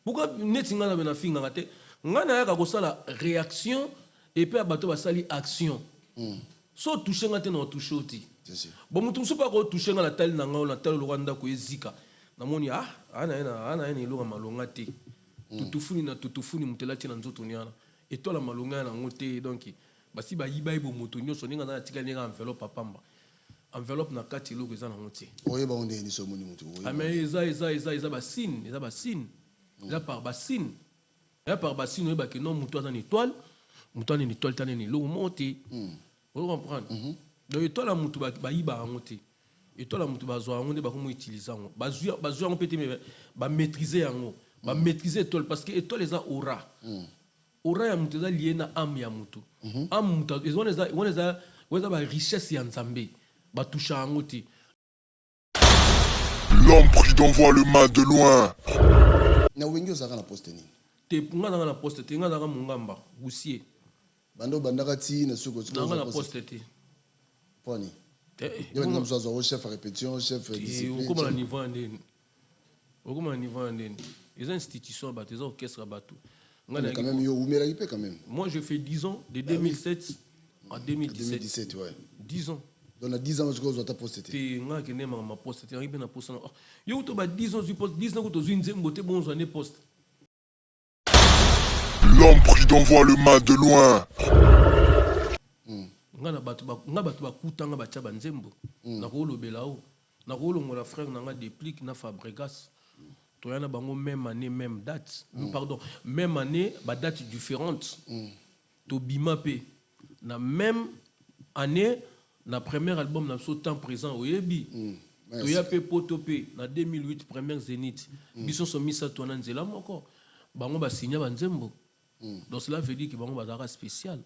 Pourquoi netinga na bena finga ngate? Ngana ya ko sala réaction et puis abato ba sali action. So toucher ngate na toucher oti. C'est sûr. Bon mutu pas ko toucher ngana tel na ngao na tel Rwanda ko ezika. Na moni ana ina ilunga malonga te. Tutufuni mutela tina nzoto nyana. Et toi la malonga na ngote donc basi ba yiba ibo moto nyoso ninga na tika ninga enveloppe pamba. Enveloppe na kati loko eza na ngote. Oye ba onde ni so moni mutu. Ah mais eza ba signe, eza ba signe. Eza par ba signe. Eza par ba signe ba que non mutu aza ni étoile, mutu ani étoile tane ni loko monte. Vous comprenez? Donc étoile la mutu ba yiba ngote. Étoile la mutu ba zo ngonde ba komo utiliser ngo. Ba zo ngo pété mais ba maîtriser ngo. Ba maîtriser étoile parce que étoile eza aura. Aura ya mutu eza lié na âme ya mutu. Âme mutu eza ba richesse ya Nzambe. Ba toucha ngoti. L'homme prudent voit le mal de loin. Na wengi ozaka na poste ni. Te nga na poste te nga na mungamba gusier. Bando bandaka ti na suko Nga na poste te. Poni. Yo nga mzo au chef à répétition, chef discipline. Comment la niveau ndeni. Comment niveau ndeni. Les institutions ba les orchestres batou. Nga quand même yo umela ipe quand même. Moi je fais 10 ans de 2007 à 2017. 2017 ouais. 10 ans. Donc, on a 10 ans que vous avez posté. Tu as dit ma poste. Tu as dit ma poste. Yo to ba 10 ans du poste, 10 ans que tu as une zembote bon journée poste. L'homme prudent voit le mal de loin. Nga batu ba kutanga ba tcha banzembo. Na ko lobela o. Na ko longola frère na nga déplique na Fabregas. To yana bango même année même date. Pardon, même année ba date différente. To bima pe na même année na premier album na so temps présent oyebi. To ya pe potopé na 2008 première Zénith. Biso so misa to na nzela moko. Bango ba signa banzembo. Donc cela veut dire que bango bazara spécial.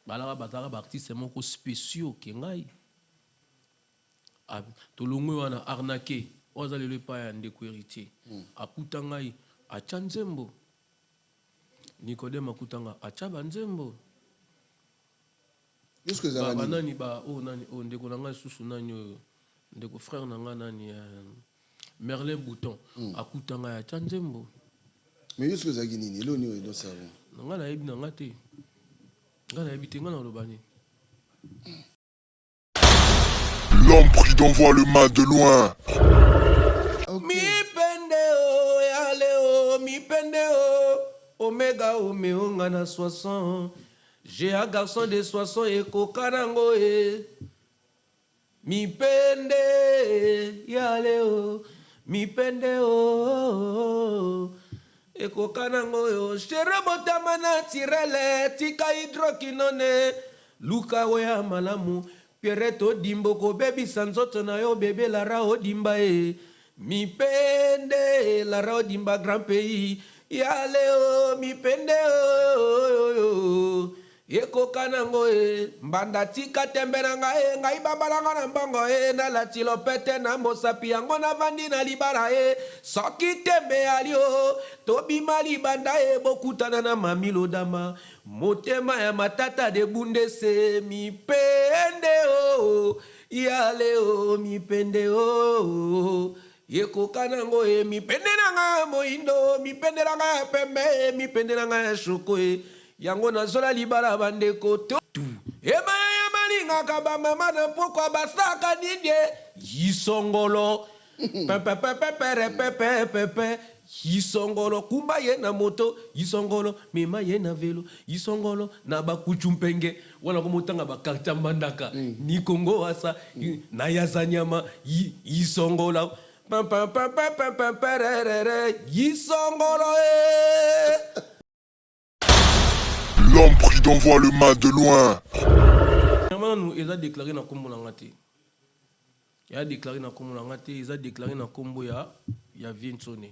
Balara bazara ba artiste moko spéciaux kengai. To longo wana arnaqué. Oza le pa ya ndeko héritier. Akuta ngai acha nzembo. Nicodème akutanga acha banzembo. Qu'est-ce que ça va nani ba o nani o ndeko nanga susu nani ndeko frère nanga nani Merlin Bouton akutanga ya Chanzembo. Mais qu'est-ce que ça nini lo ni do ça nanga na yebi nanga te. Nga na yebi te nga na lobani. L'homme prudent voit le mal de loin. Mi pende o yale o mi pende o omega omeo nga na 60. J'ai un garçon de 60 et kokanango e. Mi pende yale o, mi pende o. E kokanango yo, chere botamana tirele, tika hydroquinone. Luka wea malamu, pierreto dimbo ko baby sanzoto na yo bébé Lara Odimba e. Mi pende Lara Odimba grand pays. Yale o, mi pende o. Eko kanango e mbanda tika temberanga e ngai babalanga na mbongo e na la tilopete na mosapi yango na vandi na libara e soki tembe alio tobi mali banda e bokutana na mamilo dama motema ya matata de bundese mi pende o yale o mi pende o Eko kanango e mi pende nanga moindo mi pende nanga pembe mi pende nanga shoko e yango na zola libara bandeko to ema ya malinga kaba mama na pokwa basaka nidie yisongolo pepe yisongolo kumba ye na moto yisongolo mema ye na velo yisongolo na bakuchumpenge wana komotanga bakarta mbandaka ni Kongo asa na yazanyama yisongolo yisongolo L'homme prudent voit le mal de loin. Il a déclaré dans Kombo Langate. Il a déclaré dans Kombo Langate. Il a déclaré dans Kombo ya Viensone.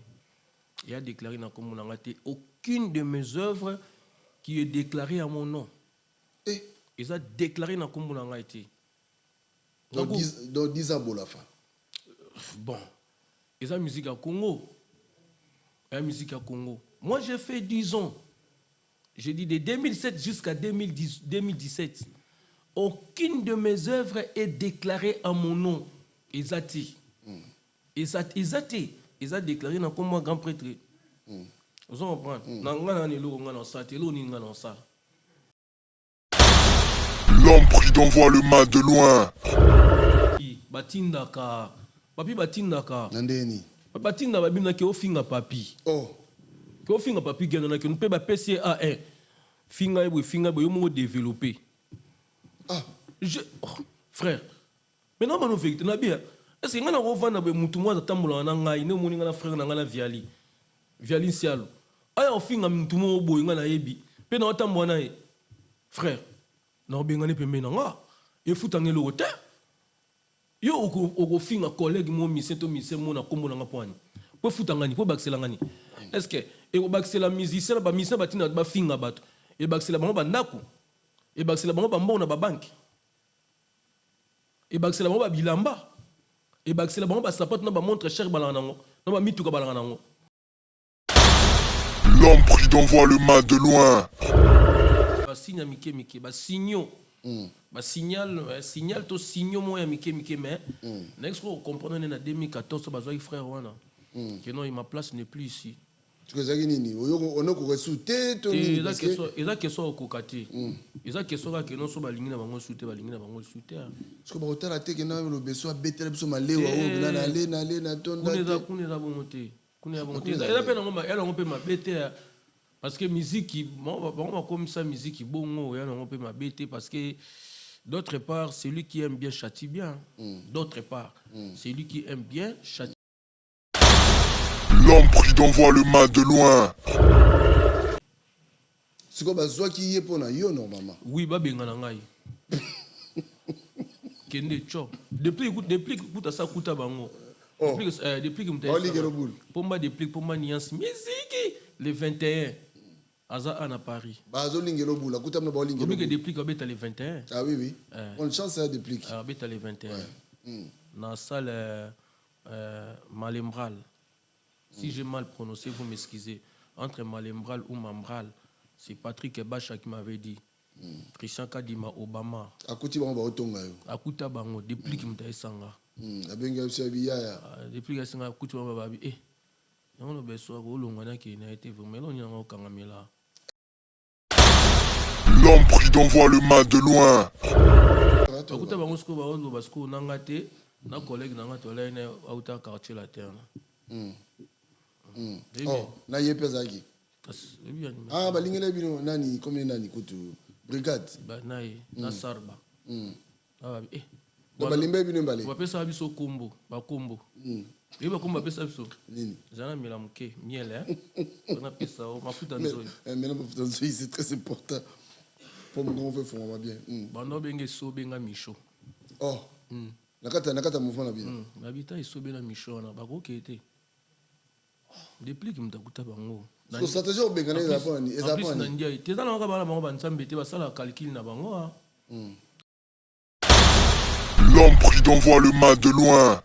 Il a déclaré dans Kombo Langate. Aucune de mes œuvres qui est déclarée à mon nom. Il a déclaré dans Kombo Langate. Donc 10 ans la fin. Bon. Il a musique à Congo. Il a musique à Congo. Moi j'ai fait 10 ans. Je dis de 2007 jusqu'à 2017, aucune de mes œuvres est déclarée à mon nom. Ils ont déclaré dans comme moi grand prêtre. Vous comprenez? L'homme prie d'en voir le mal de loin. Batindaka. Papi batindaka. Nandeni. Batinda babina ke ofinga papi. Oh. Ke ofinga papi gena ke nous peut ba PCA1. Finga bo yo développer. Ah. Frère. Maintenant on vérité na bien. Est-ce que ngana rovana be mutu mwa tambola na ngai ne moni ngana frère na ngana viali. Viali sialo. Aya ofinga mutu mo boy ngana yebi. Pe na otambo na ye. Frère. Na obengane pembe na nga. E futangelo hotel. Yo oko finga collègue mo miseto misemo na kombo na nga poani. Po futangani po baxela ngani. Est-ce que e ko baxela musicien ba musicien batina ba finga bato. E baxela bango ba ndako. E baxela bango ba mbona ba banque. Et baxela bango ba bilamba. Et baxela bango ba sapote na ba montre cher balanga nango. Na ba mituka balanga nango. L'homme prie d'en voir le mal de loin. Ba signe mike ba signaux. Ba signal to signaux mo ya mike mais next ko comprendre na 2014 ba zoi frère wana. Que non, ma place n'est plus ici. Tu sais nini on a ko resouté to ni parce que eza question okokati. Eza question ka que non so ba lingi na bango souté ba lingi na bango souté. Parce que ba hôtel te que na le beso betel beso malewa o na aller na tonda. Kuneza bongote. Kuneza bongote. Eza pe na ngoma ela ngompe ma bete parce que musique bon comme ça musique bongo ya ngompe ma bete parce que d'autre part celui qui aime bien châtie bien. D'autre part celui qui aime bien châtie. L'homme prie d'en voir le mal de loin. C'est quoi bazwa qui y est pour na yo normalement. Oui ba benga na ngai. Kende cho. Depuis écoute ça kuta bango. Depuis que m'ta. Pomba depuis pomba nuance musique le 21 Aza à Paris. Bazo lingelo bula kuta na ba lingelo. Depuis que beta le 21. Ah oui. On chance ça depuis. Ah beta le 21. Dans salle Malembral. Si j'ai mal prononcé, vous m'excusez. Entre Malembral ou Mambral, c'est Patrick Ebacha qui m'avait dit. Christian Kadima Obama. Akuti bango ba otonga yo. Akuta bango depuis que m'ta esanga. Abenga biya ya. Depuis que esanga akuti bango babi non beso ko longwana ki na été vraiment on y a kangamela. L'homme prie d'en voir le mal de loin. Akuta bango sko ba on basko nangate na collègue nanga tola na auta quartier la terre. Oh, na yepezaki. Ah, balingele bino nani comme nani kutu brigade. Ba nai na sarba. Ah ba balimbe bino mbale. Ba pesa biso kombo, ba kombo. Et ba kombo pesa biso. Nini? Zana mila muke, miel On a pesa o mafuta nzoi. Mais la mafuta nzoi c'est très important. Pour mon grand frère font bien. Bando benge so benga micho. Oh. Nakata mouvement na bien. Babita iso benga micho na ba ko kete. Depuis que m'takuta bango. Parce que stratégie au bengane les apprendre, les apprendre. Nandia, t'es dans la bango bansambe te basala calcul na bango. L'homme prie d'en voir le mal de loin.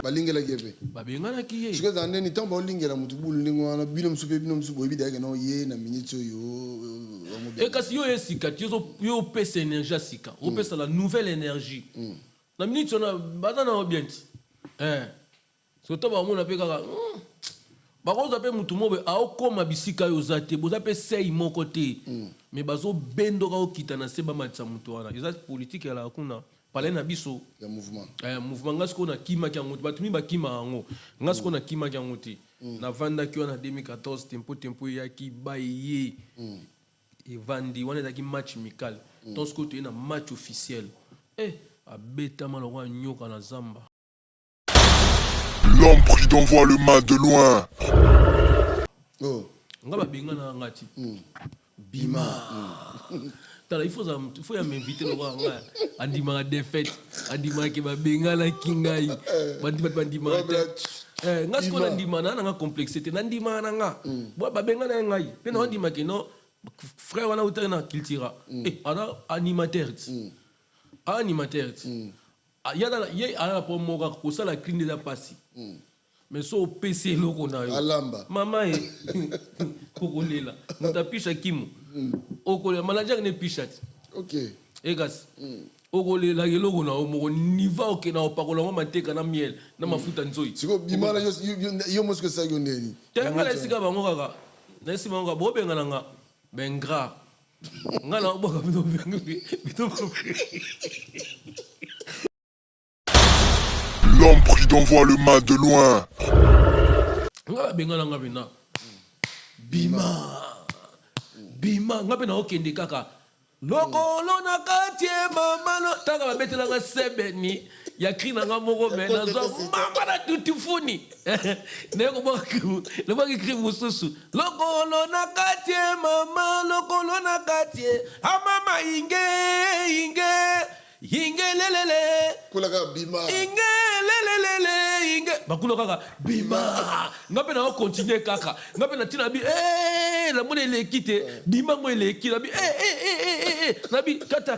Balingela gebe. Babengana kiye. Parce que dans neni temps ba lingela mutubulu lingwana binom supe bida ke no ye na minute yo. Et kasi yo esika yo pesa énergie sika. O pesa la nouvelle énergie. Na minute on a badana obienti. Surtout ba mona pe kaka bakozo ape mutu mobe aokoma bisika yo zate boza pe sei moko te mais bazo bendo ka okita na seba matsa mutu wana eza politique ya la kuna pale na biso ya mouvement mouvement ngasko na kima kya mutu batumi ba kima ngo ngasko na kima kya mutu na vanda ki wana 2014 tempo ya ki baye et vandi wana za ki match amical donc ce côté na match officiel abeta malwa nyoka na zamba. L'homme prie d'en voir le mal de loin. Oh. Nga ba benga na ngati. Bima. Tala il faut ya m'inviter le roi nga. Andima défaite, andima ke ba benga la kingai. Bandima. Nga sko na ndima na nga complexité na ndima na nga. Bo ba benga na ngai. Pe na ndima ke no frère wana uta na culture. Ana animateur. Animateur. Ye ala po moka ko sala clean de pasi. Mais so PC loko na yo. Alamba. Mama kokolela. Mutapisha kimu. Okolela manager ne pishat. OK. Egas. Ogole la yeloko na omo niva oke na opakola ngoma teka na miel na mafuta nzoi. Siko bimala yo mosko sa yo neni. Tenga la sika bango kaka. Na sima ngo bo benga nga bengra. Nga na oboka bito bito. L'homme prudent voit le mal de loin. Nga benga nga bina. Bima. Bima nga bina okende kaka. Lokolo na katie mama no tanga babetela nga sebeni ya kri na nga moko mena zo mama na tutifuni ne ko ba le ba kri mususu lokolo na katie mama lokolo na katie a mama inge lelele kula ka bima inge lelele inge bakula kaka bima ngape na continuer kaka ngape na tina bi la mone le kite bima mo le kila bi nabi kata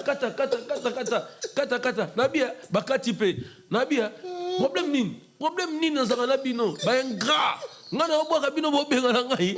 nabi bakati pe nabi problème nini na zanga nabi no ba ingrat ngana obo ka bino bo benga na ngai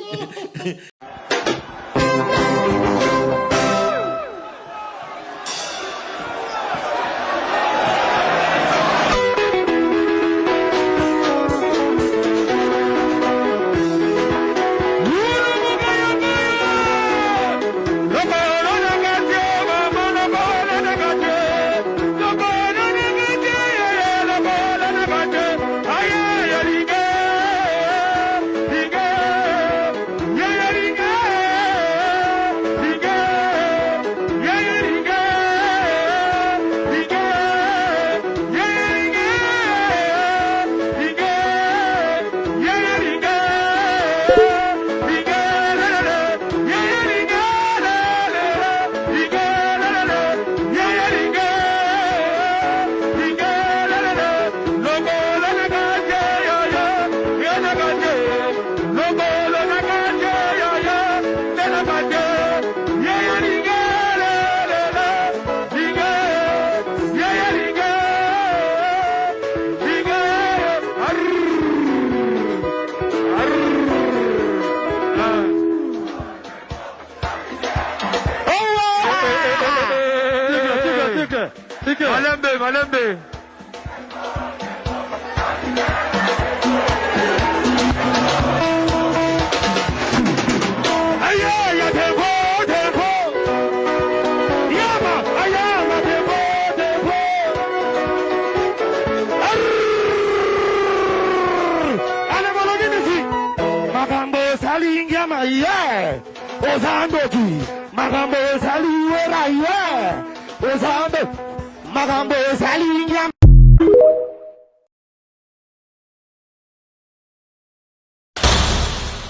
Malembe.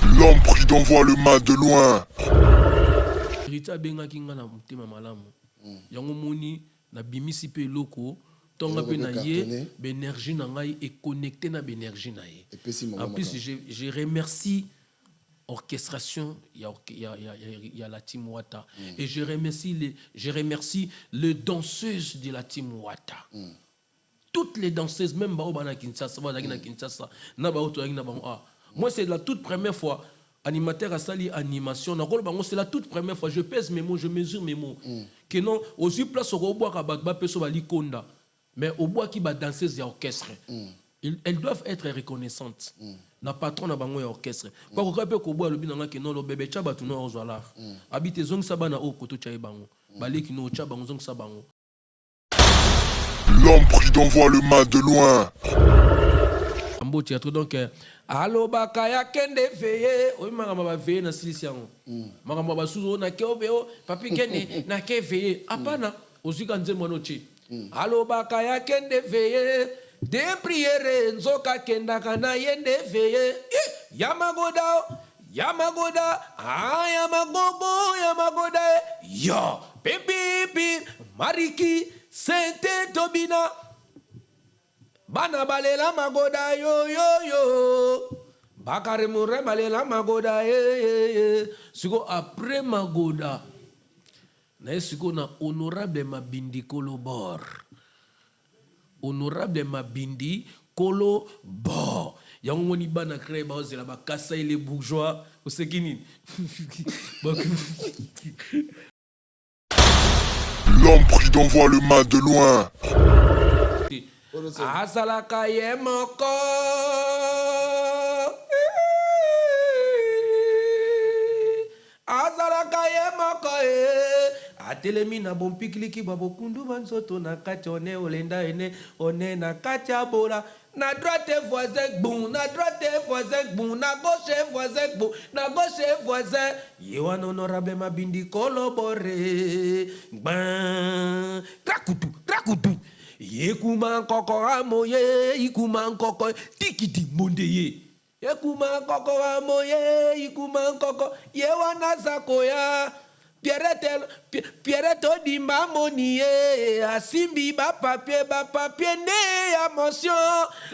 L'homme prudent voit le mal de loin. Rita benga kinga na mtima malamu. Yango moni na bimisi pe loko tonga pe na ye l'énergie na ngai est connecté na l'énergie na ye. En plus je remercie orchestration il y a la team Wata et je remercie les danseuses de la team Wata. Toutes les danseuses même ba Kinshasa na Kinshasa na ba oto na ba moi c'est la toute première fois animateur à sali animation na rôle bango c'est la toute première fois je pèse mes mots je mesure mes mots que non aussi place au bois ka ba peso ba likonda mais au bois qui ba danseuse et orchestre elles doivent être reconnaissantes na patron na bango ya orchestre kwa ko pe ko bois lobi na que non lo bébé chaba tu no ozwala habite zong sabana o koto cha bango baleki no cha bango zong sabango. L'homme prudent voit le mal de loin. Ambo théâtre donc allo bakaya kende veye o magamba ba veye na silisiango magamba ba suzo na ke obeo papi kende na ke veye apana ozika nzembo no chi allo bakaya kende veye de priere nzoka kenda kana yende veye yamagoda yamagoda yo pipi mariki sente tobina bana balela magoda yo bakare mure balela magoda siko après magoda na siko na honorable Mabindi Kolobor honorable Mabindi Kolobor yango moni bana créé ba ozela ba kasa les bourgeois osekini L'homme prudent voit le mal de loin. Azalaka ye moko. Azalaka ye moko atelemi na bon pikiliki babo kundu banzoto na kati one olenda ene one na kati abola na droite voisin bon na droite voisin bon na gauche voisin bon na gauche voisin yewan honorable mabindi kolobore ban trakutu yekuma nkoko amoye ikuma nkoko tikiti monde ye yekuma nkoko amoye ikuma nkoko yewana zakoya Pierrette Odimba Monier, Asimbi ba papier né à mention,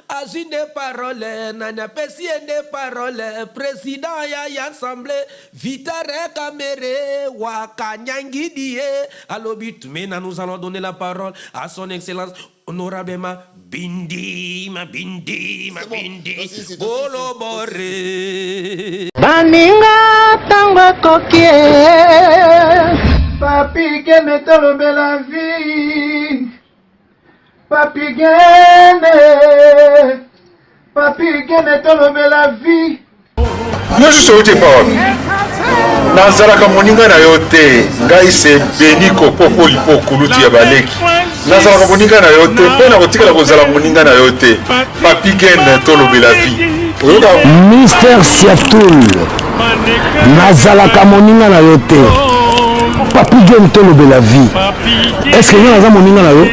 Azine des paroles, Nana Pessie des paroles, président ya assemblée, Vitare Kamere, Wakanyangi Die, Alobit, maintenant nous allons donner la parole à son excellence, honorablement, Bindi, ma Bindi, Bolobore. Baninga tango kokie Papi gene tolobe la vie Papi gene tolobe la vie Moi je suis parole. Nazalaka moninga na yote ngai se beniko popo lipo kuluti ya baleki. Nazalaka moninga na yote pena kotikala kozala moninga na yote. Papi gene tolobe la vie. Mister Siatoul nazalaka moninga na yo te papi gen tolobe la vie est-ce que yo naza moninga na yo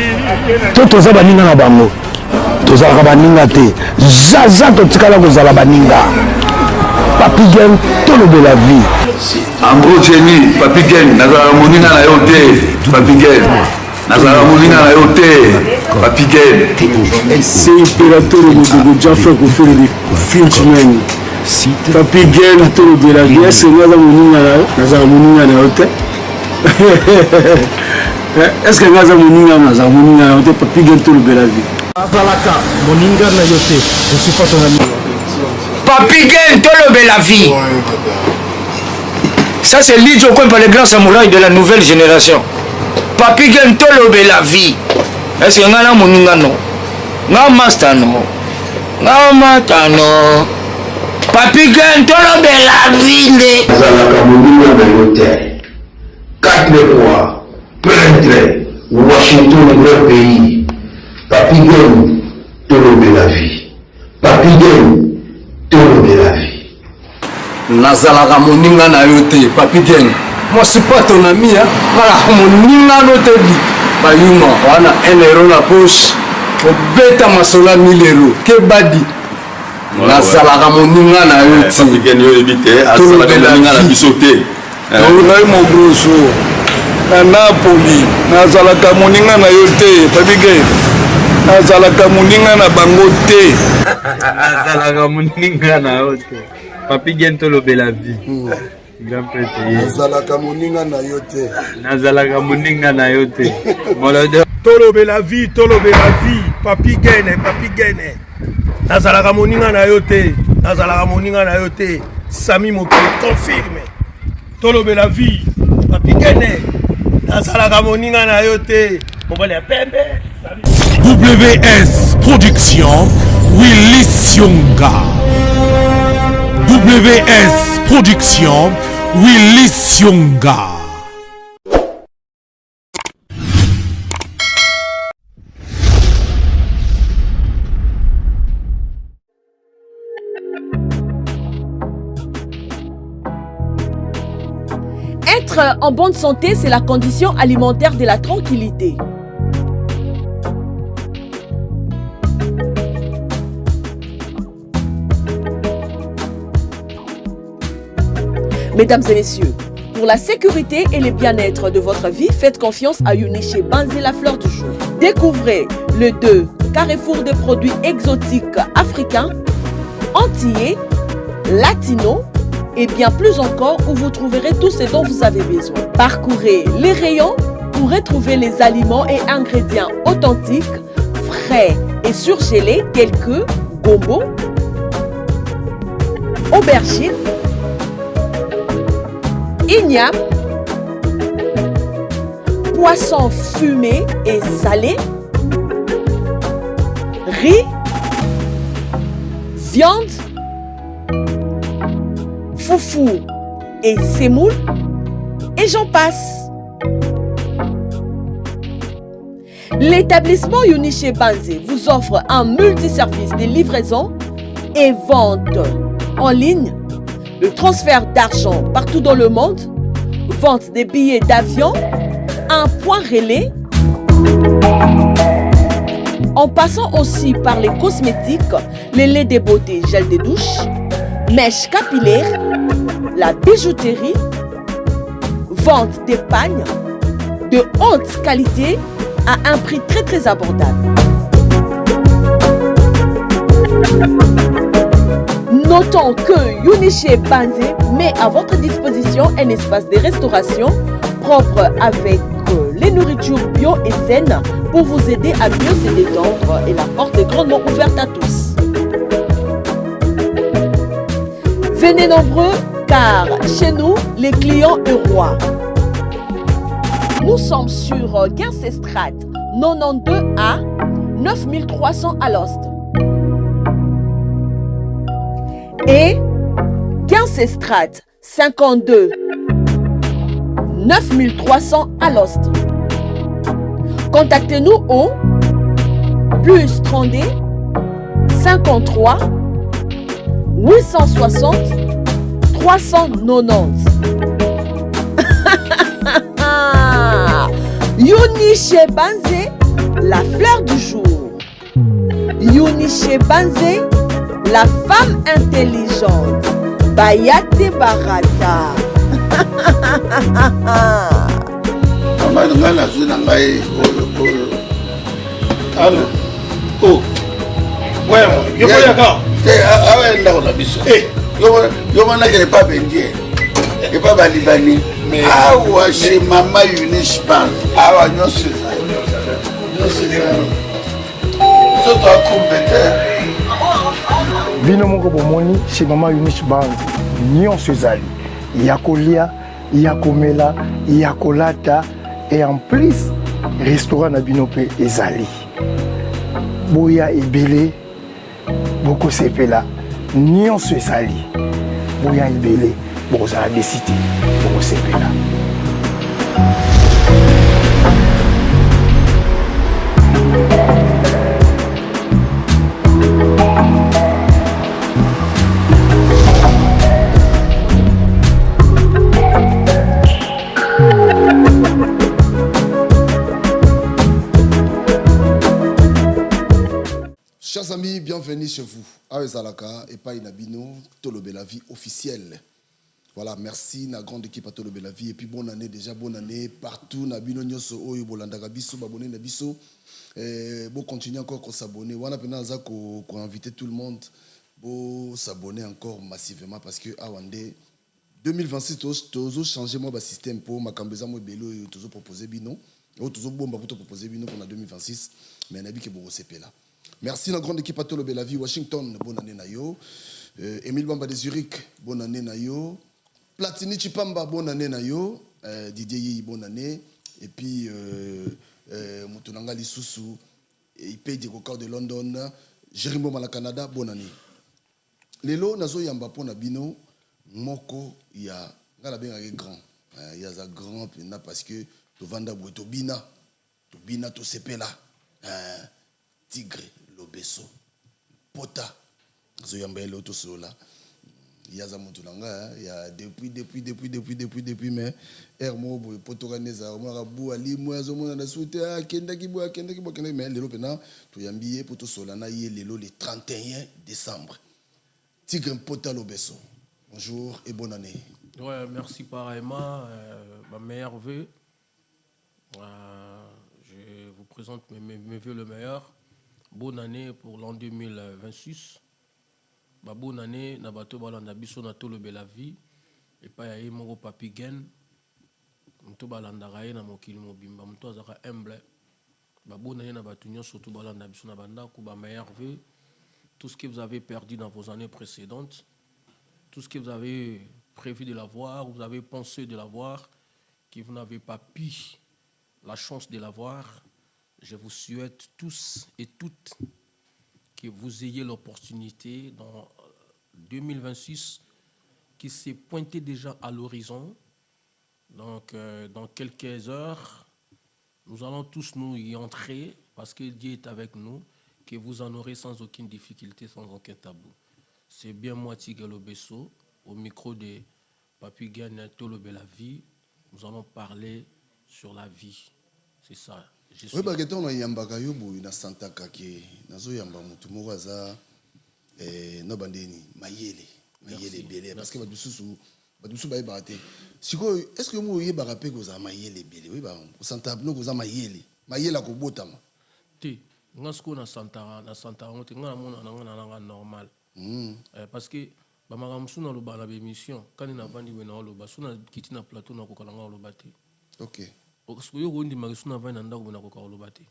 to toza baninga na bango tozalaka baninga te jaza totikala kozala baninga papi gen tolobe la vie Ambro Jenny papi gen nazalaka moninga na yo te papi gen nazalaka moninga na yo te papi gen c'est impérateur de Jaffa ko faire des films papi gen tolobe la vie est-ce que naza moninga na yo nazalaka moninga na yo te est-ce que naza moninga na yo te papi gen tolobe la vie azalaka moninga na yo te je suis pas ton ami papi gen tolobe la vie. Ça c'est Lidjo Kwempa, le grand samouraï de la nouvelle génération. Papi gen tolobe la vie. Est-ce que ngana moninga no? Nga master no. Nga mata no. Papi gen tolobe la vie. nazalaka moninga na yo te 4 fois peintre Washington grand pays papi gen tolobe la vie papi gen tolobe la vie nazalaka moninga na yo te papi gen moi c'est pas ton ami hein nazalaka moninga no te bi bayuma wana 1 euro na poche obeta masola 1000 euros ke badi nazalaka moninga na yo te papi gene yo ebite azalaka moninga na biso te ngai mogroso na Napoli nazalaka moninga na yo te papi gen nazalaka moninga na bango te azalaka moninga na yo te papi gen tolobe la vie grand prêtre nazalaka moninga na yo te nazalaka moninga na yo te tolobe la vie papi gene nazalaka moninga na yo te nazalaka moninga na yo te Sami Mokili confirme tolobe la vie papi gene nazalaka moninga na yo te mobali ya pembe WS Production Willy Sionga WS Production Willy Sionga. Être en bonne santé, c'est la condition alimentaire de la tranquillité. Mesdames et messieurs, pour la sécurité et le bien-être de votre vie, faites confiance à Uniché Banzi, la fleur du jour. Découvrez le 2 carrefour de produits exotiques africains, antillais, latinos et bien plus encore où vous trouverez tout ce dont vous avez besoin. Parcourez les rayons pour retrouver les aliments et ingrédients authentiques, frais et surgelés tels que gombo, aubergine, igname, poisson fumé et salé, riz, viande, foufou et semoule, et j'en passe. L'établissement Uniché Banzé vous offre un multiservice de livraison et vente en ligne, le transfert d'argent partout dans le monde, vente des billets d'avion, un point relais, en passant aussi par les cosmétiques, les laits de beauté, gel de douche, mèches capillaires, la bijouterie, vente d'épargne de haute qualité à un prix très abordable. Notons que Uniché Banzé met à votre disposition un espace de restauration propre avec les nourritures bio et saines pour vous aider à mieux se détendre et la porte est grandement ouverte à tous. Venez nombreux car chez nous, les clients sont rois. Nous sommes sur 15 Strat 92A 9300 à l'Ost et 15 Strat 52 9300 à l'Ost. Contactez-nous au plus 30 53 860 390. Uniché Banzé, la fleur du jour. Uniché Banzé, la femme intelligente. Bayate Barata. Awa chez Mama Uniche Bank. Awa nyonso. Soto akompete. Bino moko bomoni chez Mama Uniche Bank. Nyonso ezali. Ya kolia, ya komela, ya kolata et en plus restaurant na bino pe ezali. Boya ebele boko sepela. Nyonso ezali. Boya ebele. Bon, ça a décidé. Bon, c'est là. Chers amis, bienvenue chez vous. Awe Zalaka et pas Inabino, Tolobe la vie officielle. Voilà, merci na grande équipe à Tolobe la vie et puis bonne année déjà, bonne année partout na bino nyoso oyo bolandaka biso babonné na biso bon continuer encore à s'abonner. Wana pena za ko inviter tout le monde pour s'abonner encore massivement parce que awande 2026 tozo changer moi ba système pour makambeza mo belo tozo proposer bino ou tozo bomba pour proposer bino pour la 2026 mais nabi ke bo là. Merci la grande équipe à Tolobe la vie Washington, bonne année na yo. Émile Bamba de Zurich, bonne année na yo. Platini Chipamba, bonne année na yo. Didier Yi, bonne année. Et puis Moutounanga Lissousou, IP du record de London, Jérémy Mala Canada, bonne année. Lelo nazo yamba pona bino moko ya ngala benga grand. Ya za grand parce que to vanda bo to bina to sepela. Tigre Lobeso Pota Zoyambele Otosola Yaza Moutulanga ya depuis mais Hermo Potoraneza Marabu Ali Moazo Mona Soute Kenda Kibo mais lelo pena to yambié Potosola na yé lelo le 31 décembre. Tigre Pota Lobeso. Bonjour et bonne année. Ouais, merci pareillement. Ma meilleure vœu. Je vous présente mes vœux le meilleur. Bonne année pour l'an 2026. Bonne année, Nabato Balanda Biso Natolobe la vie. Et pas yaé mon papi Gen. Mto Balanda Raye na mokili mobimba. Mto Azaka humble. Bonne année, Nabato Nyon surtout Balanda Biso Nabanda. Kuba meilleur vœu. Tout ce que vous avez perdu dans vos années précédentes. Tout ce que vous avez prévu de l'avoir. Vous avez pensé de l'avoir. Que vous n'avez pas pu la chance de l'avoir. Je vous souhaite tous et toutes que vous ayez l'opportunité dans 2026 qui s'est pointé déjà à l'horizon. Donc, dans quelques heures, nous allons tous nous y entrer parce que Dieu est avec nous, que vous en aurez sans aucune difficulté, sans aucun tabou. C'est bien moi, Tigelo Besso, au micro de Papi Gane Tolobe la vie. Nous allons parler sur la vie. C'est ça. Oui, parce que ton yambaka yobu na Santa Kake, nazo yamba mutu moraza no bandeni mayele belé parce que ba dususu ba ibate. Siko est-ce que mo yeba pe ko za mayele belé oui ba Santa no ko za mayele ko botama. Te ngasko na Santa ngote ngana mona na normal. Parce que ba makamsu na loba na émission quand na vandi we na loba suna kiti na plateau na ko kalanga loba te. OK. Parce que yo ndi marisuna va na ndako na ko ka loba te.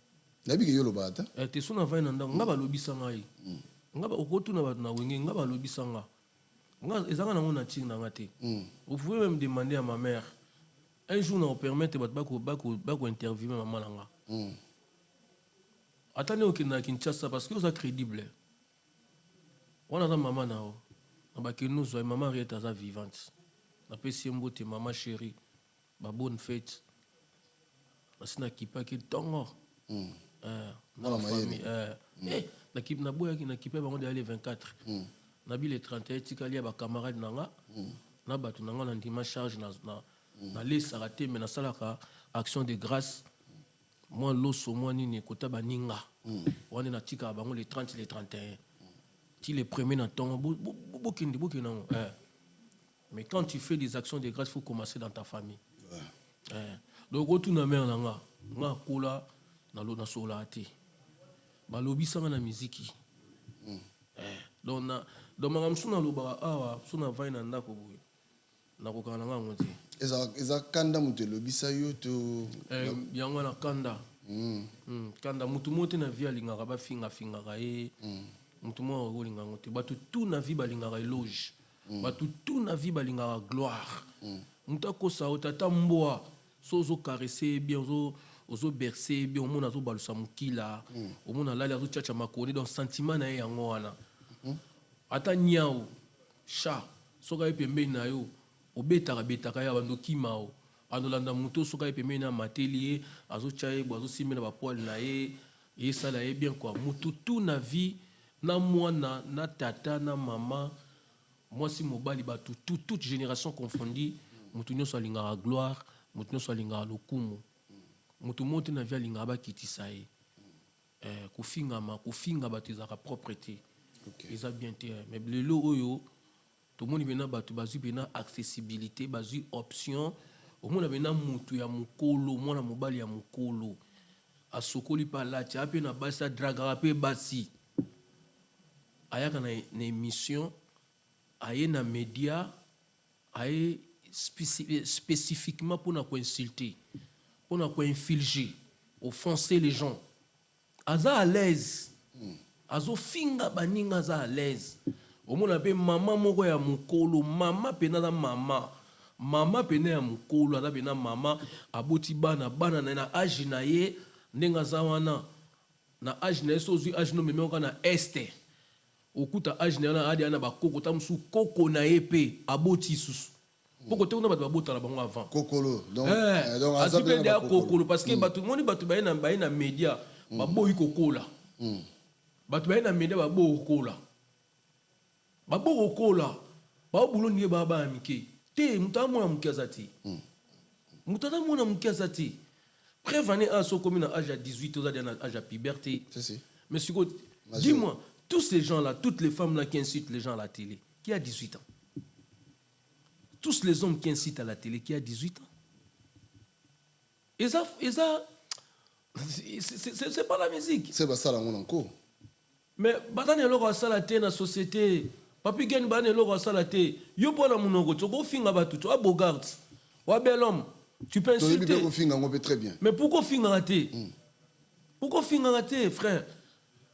Nabi ke yo loba ta? Te suna va na ndako ngaba lobisa ngai. Ngaba okotuna ba na wenge ngaba lobisa nga. Nga ezanga na ngona ting na ngate. Vous pouvez même demander à ma mère un jour na permettre bako interviewer maman na nga. Attendez au Kinshasa parce que vous êtes crédible. On a maman na o. Na que nous maman est vivante. Na pesi mbote maman chérie. Ba bonne fête. Asina kipa ki tongo. Na famille na kip na boya ki na kipa bango de aller 24. Na bi le 31 tikali ba camarade nanga. Na batu nanga na ndima charge na laisse rater mais na salaka action de grâce. Moi loso moi nini kota baninga. On est na tika bango les 30 les 31. Ti les premiers na tongo bokindi bokinango. Mais quand tu fais des actions de grâce, il faut commencer dans ta famille. Donc retourne na mère nanga nga kola na lo na solati ba lobi sanga na muziki donc na do magam suna lo ba awa suna vai na ndako boye na ko kana nga ngoti eza kanda mutu lobi sayo to yango na kanda kanda mutu mote na via linga ba finga ka e mutu mo ro linga ngoti batu tout na vie ba linga éloge batu tout na vie ba linga gloire mutu sa otata mboa sozo caresser bien ozo bercer bien omona zo balusa mukila omona lali azo chacha makoni donc sentiment na yango wana ata nyao sha soka epembe na yo obetaka ya bando kimao andolanda muto soka epembe na matelier azo chaye bozo simela ba poil na ye sala ye bien quoi mutu tout na vie na mwana na tata na mama moi si mobali ba toute génération confondue mutu nyoso alinga gloire mutu nyoso alinga lokumu mutu mote na via linga ba kitisa ye kufinga bato ezaka propreté eza bien te mais lelo oyo to moni bena bato bazui bena accessibilité bazui option omona bena mutu ya mukolo mwana mobali ya mukolo asokoli pa lati ape na basa draga pe basi ayaka na émission aye na média aye spécifiquement pour na ko insulter pour na ko infliger offenser les gens aza à l'aise azo finga baninga aza à l'aise omona pe mama moko ya mukolo mama pena na mama pena ya mukolo aza pena mama aboti bana na âge na ye ndenga za wana na âge na so zui âge no memeka na este okuta âge na adi ana bakoko tamsu koko na ye pe aboti susu poko te ona bato babota la bango avant kokolo donc azipe de kokolo parce que bato moni bato baye na média baboyi kokola bato baye na média baboyi kokola babulo nie baba amike te mutamona mukiaza te mutamona mukiaza te prévenez à ce commune à âge à 18 ans à âge à puberté mais dis-moi tous ces gens là toutes les femmes là qui incitent les gens à la télé qui a 18 ans tous les hommes qui incitent à la télé qui a 18 ans et ça c'est pas la musique c'est pas ça là on encore mais batane loko asala te na société papi gen bane loko asala te yo pona munoko to finga batu to abogard wa bel homme tu peux insulter très bien mais pourquoi finga raté frère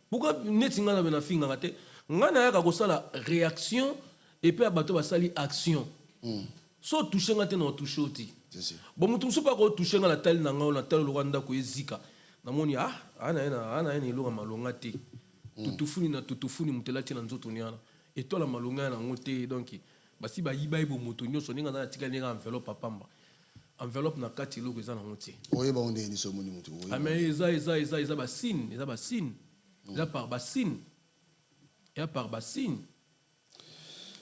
pourquoi netinga na bena finga raté ngana yaka ko sala réaction et puis abato basali action so toucher ngate na toucher oti bon mutu so pas ko toucher na tel na ngao na tel Rwanda ko ezika na moni ana ene lo malonga te tutufuni mutela tina nzoto nyana et toi la malonga na ngote donc basi ba yiba ibo moto nyoso ninga na tika ninga enveloppe pamba enveloppe na kati lo ko za na ngote oyeba onde ni so moni mutu mais eza ba signe eza par bassine et par bassine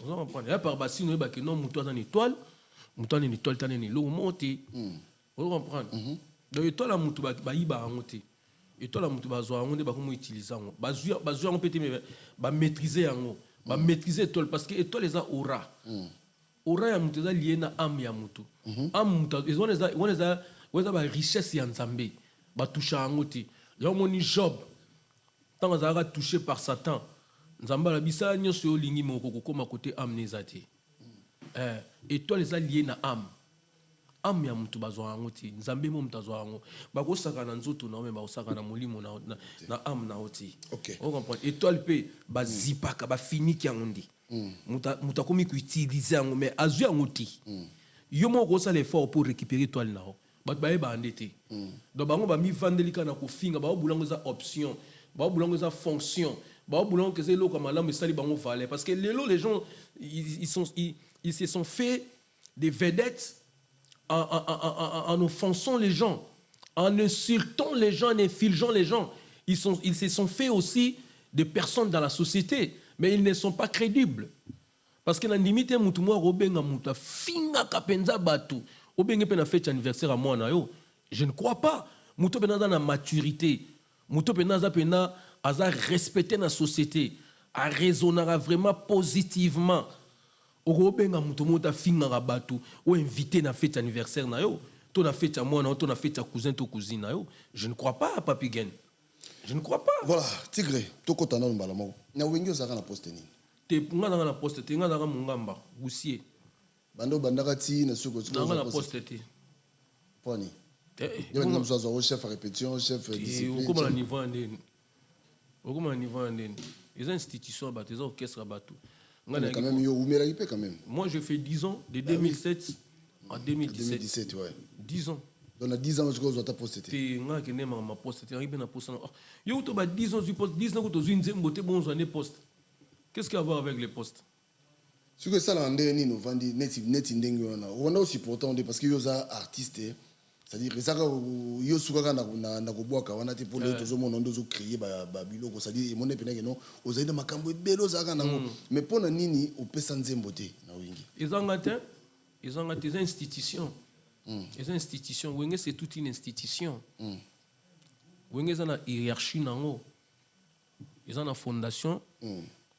vous comprenez et par bassine oyeba que non mutu na étoile mutu na étoile tane ni lo monte vous comprenez donc étoile la mutu ba yiba ngote étoile la mutu ba zo ngonde ba ko utiliser ngo ba zo peut être ba maîtriser ngo ba maîtriser étoile parce que étoile eza aura aura ya mutu eza lié na âme ya mutu âme mutu eza ba richesse ya nzambe ba toucha ngo te ya moni Job tant azaka touché par Satan nzamba la bisa nyonso yo lingi moko kokoma côté âme nezati étoile eza lié na âme ya mutu bazwa ngo te nzambe mo mutu azwa ngo bakosaka na nzoto na me bakosaka na molimo na âme na oti on comprend étoile pe bazipaka ba finiki yango ndi mutu akomi kuutiliser yango mais azwi yango te yo moko osala effort pour récupérer étoile na yo bato bayeba ande te donc bango bamivandelika na kofinga baobulango eza option baobulango eza fonction baobulango keza eloko malamu esali bango valeur parce que les gens ils se sont fait des vedettes en offensant les gens, en insultant les gens, en infligeant les gens. Ils se sont fait aussi des personnes dans la société, mais ils ne sont pas crédibles. Parce que dans limite, je ne crois pas. Mouto pena dans la maturité, mouto pena za respecter la société, à raisonner vraiment positivement. Obenga mutu mota finga rabatu ou invité na fête anniversaire na yo to na fête à moi na to na fête à cousin to cousine na yo je ne crois pas Papi Gen je ne crois pas voilà Tigre to kota na mbala moko na wengi ozaka na poste ni te nga na poste te nga na mungamba gusier bando bandaka ti na suko na poste te poni yo ngam zo au chef à répétition chef discipline comment la niveau ndeni comment niveau ndeni les institutions ba les orchestres batu. Mais quand même, quand même. Moi, je fais 10 ans, de 2007 à 2017. 2017, ouais. 10 ans. Donc, 10 ans, je crois que tu as posté. Tu as posté. Tu as posté. Tu as posté. Tu as posté. 10 ans, tu as posté. 10 ans, tu as posté. Poste. Qu'est-ce qu'il y a à voir avec les postes? Ce que ça, là, on vendit net. On a aussi pourtant, parce que les artistes, c'est-à-dire que ça, yo suka na koboaka wana te pour les autres monde ndozo créer ba biloko c'est-à-dire mon epena non ozaida makambo belo zaka nango mais pour na nini opesa nzembo te na wingi ils ont des institutions les institutions wenge c'est toute une institution wenge za na hiérarchie nango ils ont la fondation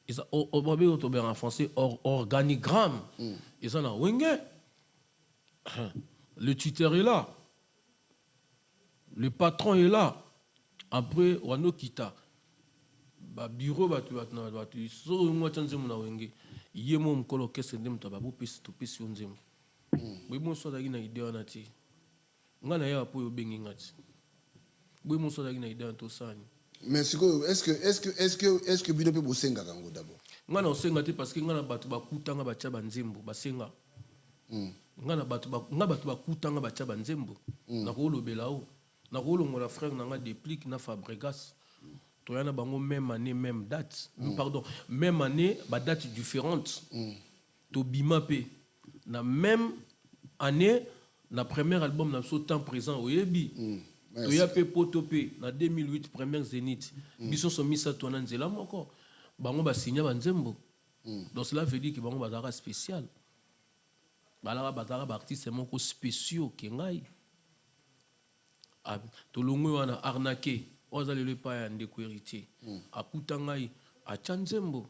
ils ont en français organigramme ils ont la wenge le tuteur est là. Le patron est là. Après, Wano Kita. Bureau, so moi chanze mona wenge. Yemo mkolo kese ndem tababu pesi to pesi onzem. Boy mon so dagi na idée wana ti. Ngana ya po yo bengi ngati. Boy mon so dagi na idée to sani. Mais est-ce que bino pe bosenga kango d'abord? Ngana osenga te parce que ngana batu bakutanga bacha banzembo basenga. Ngana batu bakutanga bacha banzembo. Na ko lobela o. Na ko longola frère nanga déplique na Fabregas. Toyana bango même année même date. Pardon, même année ba date différente. To bima pe na même année na premier album na so temps présent oyebi. To ya pe potopé na 2008 première Zénith. Biso so misa to na nzela moko. Bango ba signer banzembo. Donc cela veut dire que bango bazara spécial. Balara bazara ba artiste moko spéciaux kengai. Tolongo wana arnaqué ozali le pa ya ndeko héritier akutanga yi acha nzembo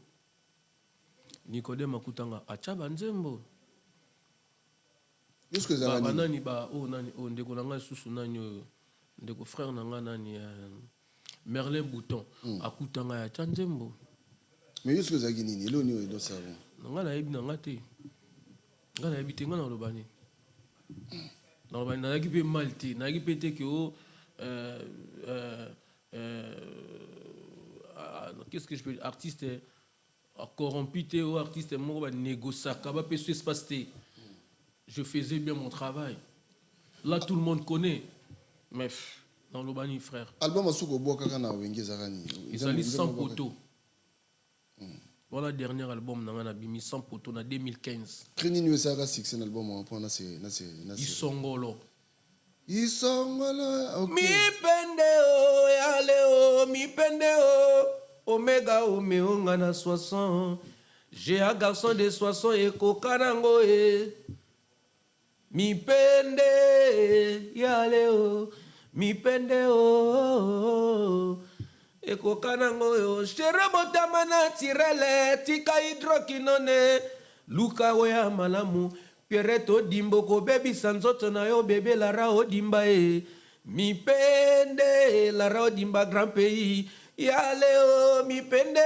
Nicodème akutanga acha banzembo jusque za nani ba o nani o ndeko nanga susu nani ndeko frère nanga nani Merlin Bouton akutanga ya acha nzembo mais jusque za nini lo ni do savon nanga na yebi nanga te ngana yebi te ngana lobani. Non, mais n'a pas malti, n'a pas été que qu'est-ce que je peux dire, artiste corrompu ou artiste moi négocier, je faisais bien mon travail. Là, tout le monde connaît. Mais dans le bani, frère. Album à Souko Boka na Wenge Zarani. Ils ont 100 poteaux. Voilà le dernier album, on a mis 100 poteaux en 2015. Kreni New Saga 6 un album en point Isongolo. Isongolo. Mi pendeo yaleo mi pendeo Omega Omeonga na 60. J'ai un garçon de 60 et kokanango e. Mi pende yaleo mi pendeo eko kanango yo shere botama na tirele tika hydroquinone luka oya malamu pierreto dimbo ko bebi sanzoto na yo bebe lara odimba e mi pende lara odimba grand pays yaleo mi pende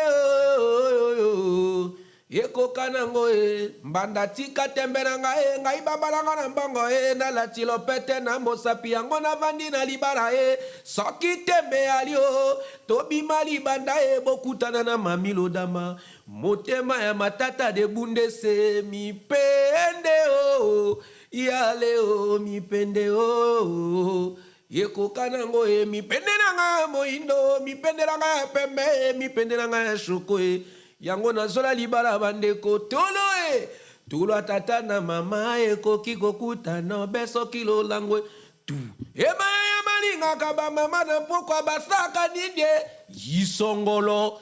eko kanango e mbanda tika temberanga e ngai babalanga na mbongo e na latilo pete na mosapi yango na vandi na libara e soki tembe alio tobima libanda e bokutana na mamilo dama motema ya matata de bundese mi pende o yale o mi pende o eko kanango e mi pende nanga moindo mi pende nanga pembe mi pende nanga shoko e yango nazola libala bandeko tolo e tolo tata na mama ekoki kokutana beso kilo langwe tu emaya malinga ba mama na pokwa basaka nidie yisongolo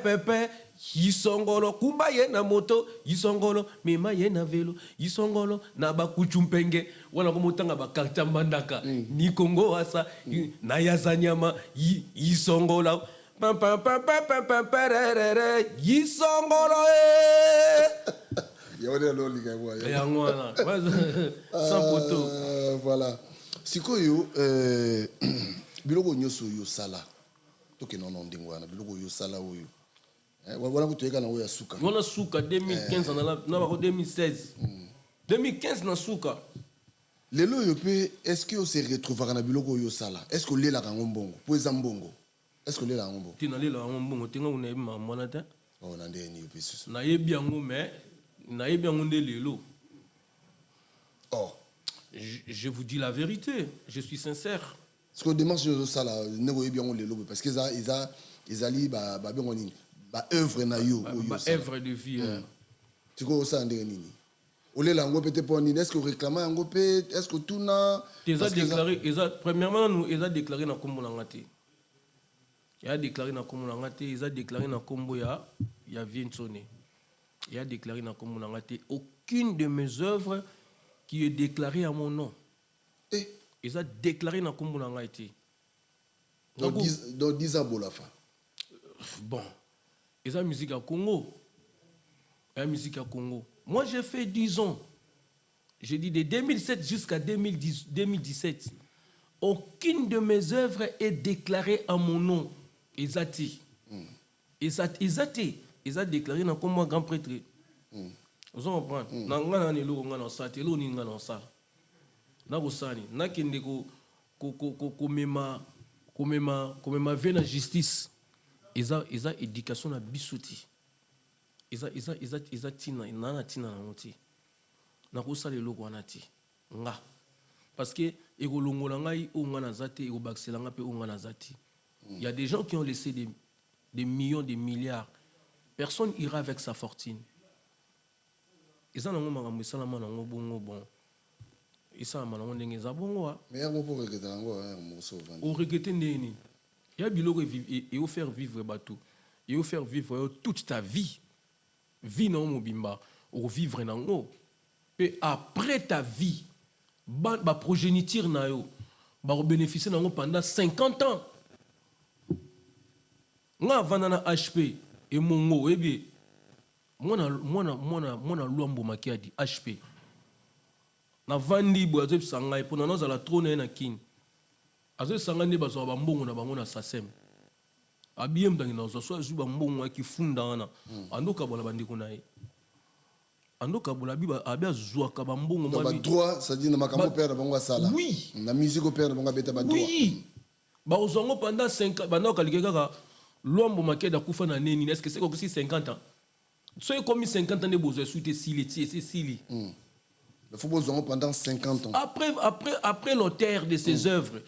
pepe yisongolo kumba ye na moto yisongolo mema ye na velo yisongolo na bakuchumpenge wana komotanga bakarta mandaka ni Kongo asa na yazanyama yisongolo yisongolo voilà sikoyo biloko nyoso yo sala toke nono ndingo wana biloko yo sala oyo wana kutoyeka na oyo suka wana suka 2015 na bako 2016 2015 na suka lelo yo pe est-ce que on se retrouvera na biloko yo sala est-ce que lela kango mbongo po eza mbongo est-ce que lela ngombo tina lela ngombo tenga una yeba mwana ta oh na ndeni yo pesus na yebi yango mais na yebi yango nde lelo oh je vous dis la vérité je suis sincère ce que démarche de ça là nego yebi yango lelo parce que ils ali ba bengo nini ba œuvre na yo ba œuvre de vie tu ko ça ndenge nini olela ngo peut-être pour nini est-ce que réclamer ngo peut est-ce que tout na ils a déclaré premièrement nous ils a déclaré na kombo na ngati il a déclaré na kombo na ngati ils a déclaré na kombo ya Viensone il a déclaré na kombo na ngati aucune de mes œuvres qui est déclarée à mon nom ils a déclaré na kombo na ngati donc 10 ans bolafa bon ils a musique à Congo la musique à Congo moi j'ai fait 10 ans j'ai dit de 2007 jusqu'à 2017 aucune de mes œuvres est déclarée à mon nom ils a déclaré dans comme grand prêtre vous comprenez na ngana ni lo ngana sa te lo ni ngana sa na ko sani na kende ko mema vena justice ils a éducation na bisoti ils a tina na tina na moti na ko sala lo ko anati nga parce que ekolongola ngai o ngana zate e obaxelanga pe o ngana zati. Il y a des gens qui ont laissé des millions, des milliards. Personne ira avec sa fortune. Ils ont bon. Ils sont bon. Mais on peut regretter on regrette neni. Il y a biloko et au faire vivre bateau. Et au faire vivre toute ta vie. Vie non mobimba. Ou vivre nango. Et après ta vie, ba progéniture na yo, ba bénéficier nango pendant 50 ans. Nga vanana HP et mongo ebi mona luambo makiadi HP na vandi bo azo sanga pour na za trône na kin azo sanga ne bazo ba mbongo na bango na sasem abiem dangi na zo so zuba mbongo akifunda na andoka bona bandiko na ye andoka bola biba abia zuaka ba mbongo ma ba droit ça dit na makambo père bango sala oui na musique au père bango beta ba droit oui ba ozongo pendant 5 bana kalikeka l'homme maquet d'akufa na neni est-ce que c'est comme si 50 ans soit comme 50 ans de besoin suite sili c'est sili Il faut besoin pendant 50 ans. Après l'auteur de ses œuvres,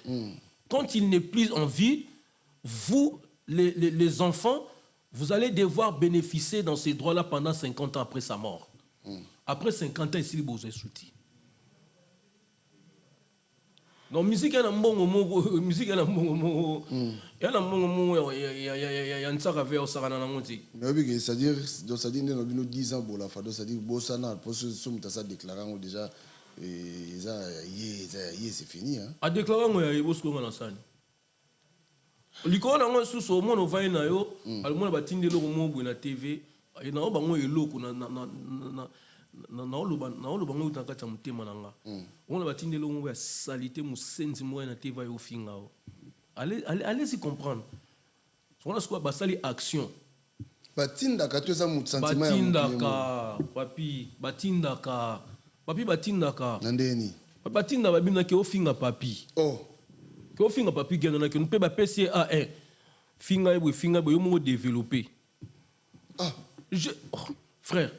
quand il n'est plus en vie, vous, les enfants, vous allez devoir bénéficier dans ces droits-là pendant 50 ans après sa mort. Après 50 ans, ici, vous avez soutien. Donc, musique, il y a un bon musique, il y a un bon il y a un bon il y a un sarave au sarana ngoti. Mais oui, c'est-à-dire, nous 10 ans, bon, la fois, c'est-à-dire, Bossana, pour ceux qui ont déclaré déjà, c'est fini. A déclaré, il y a Bosko Manasani. L'icône, on sous au monde, on va y aller, al monde batinde le romo na TV, et na obango eloko na olo bango utaka cha mutema nanga. On batinde le romo ya salité musenzi mo na TV yo finga. Allez y comprendre. On a ce quoi basali action. Batinda ka tu ça mu sentiment. Batinda ka Nandeni. Batinda babina ke ofinga papi. Oh. Que finga papi gena na que nous peut ba PCA1 finga yo mo développer. Frère.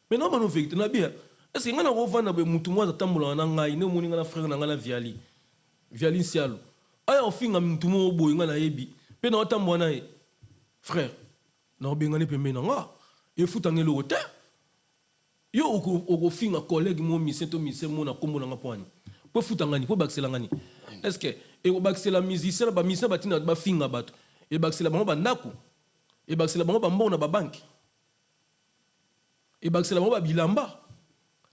Maintenant ba no vérité na bien. Est-ce que ngana ko vanda be mutu mo atambola na ngai ne moni ngana frère na ngana viali sialo. Aya ofinga mutu mo boy ngana yebi. Pe na otambola na frère. Na obengane pe mena nga. E futangelo hotel. Yo oko finga collègue mo misento misemo na kombo na ngapwani. Po futangani po bakselangani. Est-ce que et au bac c'est la musicien ba musicien batina ba finga bato et bac c'est la bango ba ndako et bac c'est la bango ba mbona ba banque et bac c'est la bango ba bilamba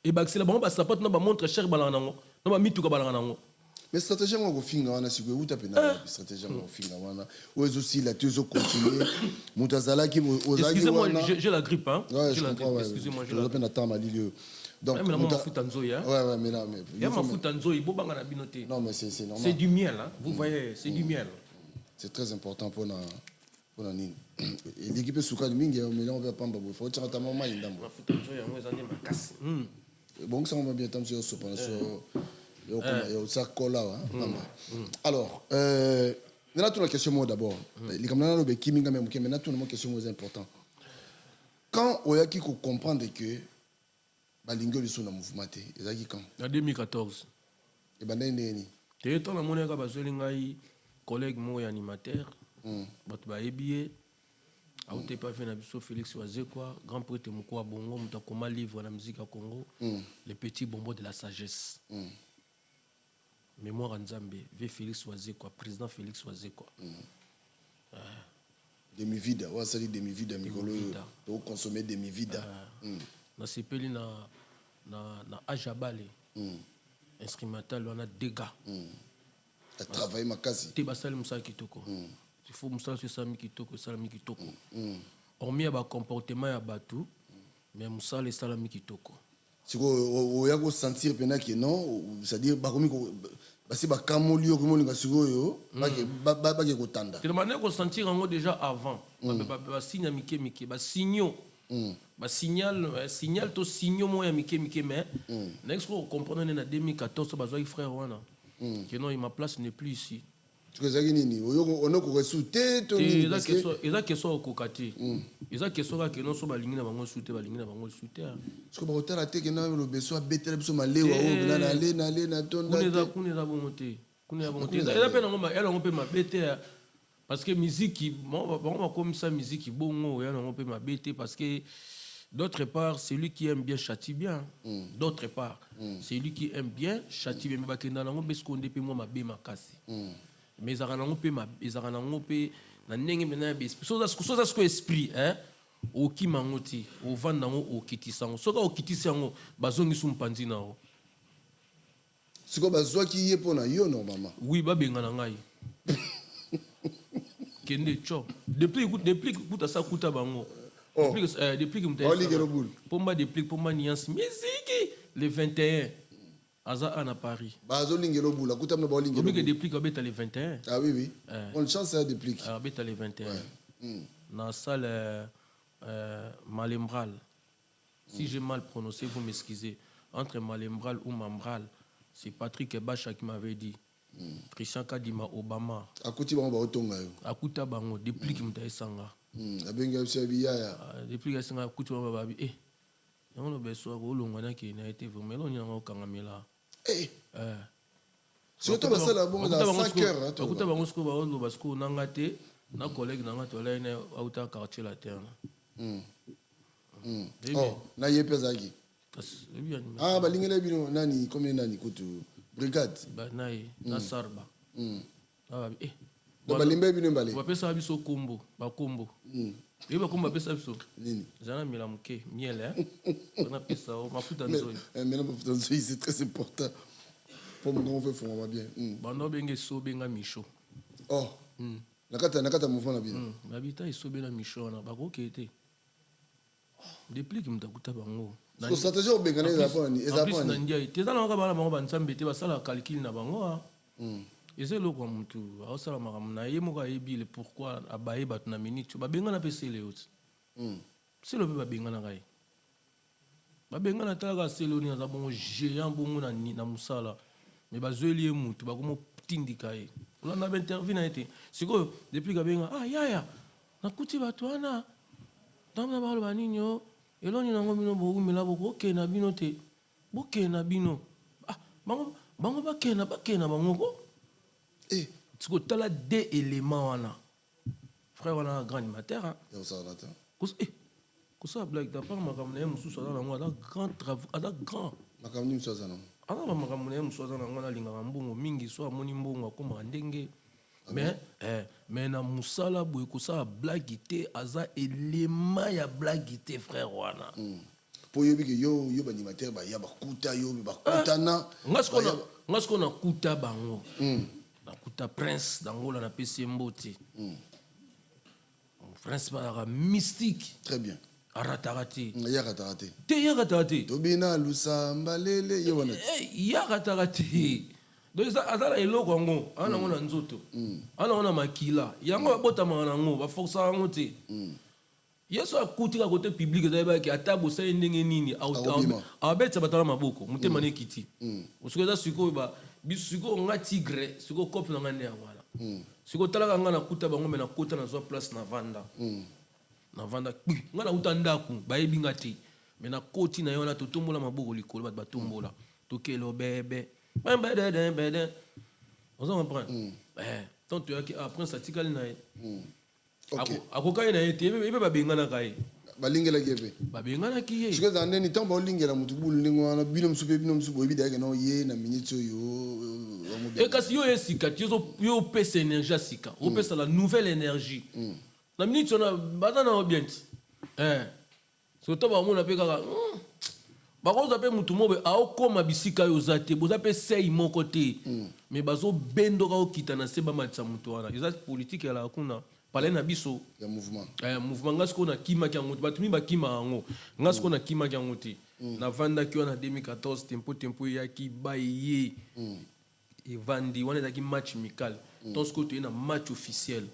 et bac c'est la bango ba sapato na ba montre cher balanga nango na ba mituka balanga nango. Mais stratégie ngo finga wana siku uta pena stratégie ngo finga wana ozo aussi la tuzo continuer mutazala ki ozaki. Excusez-moi, j'ai la grippe hein. Ouais, je comprends. Excusez-moi, je peine attendre malilieu. Donc, même la Mafutanzoï, hein? Ouais, mais là, mais. Il y a Mafutanzoï, Bobanga Binoté. Non, mais c'est normal. C'est du miel, hein? Vous voyez, c'est du miel. C'est très important pour la nine. Et l'équipe est sous le mingi, mais là, on va pas en faut tirer ta maman et d'ambo. Mafutanzoï, on va en casse. Bon, ça, on va bien tomber sur ce point. Et au sac cola, hein? Alors, maintenant, toute la question, d'abord. Les camarades, le Kiminga, même, mais maintenant, toute la question est importante. Quand on a qui comprendre que balingo liso na mouvement te ezaki quand en 2014 et banda ndeni te to na moneka bazoli ngai collègue mo animateur bato ba ebie auté pas fait na biso Félix Wazekwa grand prêtre moko bongo muta koma livre na musique à Congo les petits bonbons de la sagesse mémoire nzambe ve Félix Wazekwa président Félix Wazekwa demi-vida wa sali demi-vida mikolo to consommer demi-vida na sepeli na ajabale instrumental on a dégâts a travaillé makasi te basali musala kitoko il faut musala so sami kitoko salami kitoko hormis ba comportement ya batu mais musala salami kitoko siko oya ko sentir pena que non c'est-à-dire ba komi ko basi ba kamolio ko moninga siko yo ba ke ko tanda te demande ko sentir ngo déjà avant ba signe mike ba signaux ba signal to signaux moya mike mais next ko comprendre na 2014 ba zoi frère wana que non ma place n'est plus ici tu sais nini on a ko resouté to ni parce que eza question kokati eza question ka que non so balingi na bango souté balingi na bango souté parce que ba hôtel ate que na le beso betel beso malewa o na tonda kuneza bongote eza pe na ngoma ela ngompe mabete parce que musique bon comme ça musique bongo ya ngompe mabete parce que d'autre part celui qui aime bien châtie bien d'autre part celui qui aime bien châtie bien ba kenda na ngombe skonde pe moi mabe makasi mais ezaka nango mpe na ndenge mena soza ce que esprit hein okima yango ti ovanda yango okitisa yango soki okitisi yango bazongisi mpanzi na yango siko bazwaki ye mpo na yo normalement oui babenga na ngai kende cho depuis kuta sa kuta bango depuis pomba depuis pomba niance musique le 21 Aza à Paris. Bazolingelo bula kutamna ba lingelo. Oblique déplique abeta le 21. Ah oui. Bonne chance ça déplique. Abeta le 21. Dans la salle Malembral. Si j'ai mal prononcé, vous m'excusez. Entre Malembral ou Mambral, c'est Patrick Ebacha qui m'avait dit. Christian Kadima Obama. Akuti bango ba otonga yo. Akuta bango déplique mta esanga. Abenga biso biya. Déplique esanga akuti bango ba On le besoin au long qui n'a été vraiment on y a aucun amela. Surtout parce que la bombe à 5 heures. Tout à l'heure, on parce qu'on a gâté, nos collègues n'ont pas là, on a quartier la terre. Oh, na yepezaki. Ah, balingela bino nani combien nani kutu brigade. Ba nai na sarba. Ah eh. Balimbe bino mbale. Ba pesa biso kombo, ba kombo. Et ba kombo pesa biso. Nini? Zana mila muke, miel hein. On a pesa o mafuta nzoi. Mais non mafuta nzoi c'est très important. Pour mon grand frère va bien. Bando benge so benga micho. Oh. Nakata mouvement na bien. Babita isobe na micho na ba ko kete. Depuis que mtakuta bango. So stratégie au bengana ezapani, ezapani. Nandia, teza na ngaba bango banzambe te basala calcul na bango. Ese loko mutu, ausala makamna yemoka yebile pourquoi abaye batu na minute babengana pese le autres. C'est le ba bengana kai. Ba bengana talaga seloni na bongo géant bongo na musala. Mais bazeli mutu bakomo tindika ye. On a intervenu na été. Siko depuis ka benga yaya. Nakuti batu ana. Dans la baninyo, et l'on y a un moment où il a beaucoup na bino te, beaucoup na bino. Ah, bango ba kena bango. Eh, tu vois t'as là deux éléments wana. Frère wana un grand animateur hein. Et on s'en attend. Kosa blague d'abord makamne musu ça dans moi grand travail, grand. Makamne musu ça non. Ana makamne musu ça dans ngona linga mbongo mingi so amoni mbongo akoma ndenge. Mais na musala boy kosa blague te aza élément ya blague te frère wana. Po yobi ke yo animateur ba ya ba kuta yo ba kutana. Ngasko na kuta bango. Na kuta prince dangola na pesi mbote. Prince ba mystique. Très bien. Aratarate. Ya ratarate. Te ya ratarate. Tobina lusamba lele yo wana. Ya ratarate. Donc azala eloko ngo ana ngona nzoto ana ngona makila yango babota mangana ngo ba força ngo te yeso akutika côté public ezaba ki atabo sa ndenge nini abetsa batala maboko mutema ne kiti usukoza siko ba bisuko nga tigre siko cop na ngane ya wala siko talaka ngana kuta bango mena kota na zo place na vanda ngana utandaku bayebi ngati mena koti na yona totombola maboko likolo bat batombola tokelo bebe. On s'en comprend. Tant tu as après ça tika na akokai na été ebe babengana kai balingela kebe babengana ki ye sika zande ni tambo lingela mutubulu ndingwa na bino msupe bida yake no ye na minute yo et kasi yo esika yo pesa énergie sika o pesa la nouvelle énergie na minute on a bazana bien so to ba mona pe kaka bakoza pe mutu mobe aokoma bisika yo zate boza pe sei moko te mais bazo bendoka okita na seba matsa mutu wana eza politique ya la kuna pale na biso ya mouvement mouvement ngasko na kima kya ngoto batumi ba kima ngo ngasko na kima kya ngoto na vanda ki wana 2014 tempo ya ki baye et vandi wana za ki match amical donc ce côté na match officiel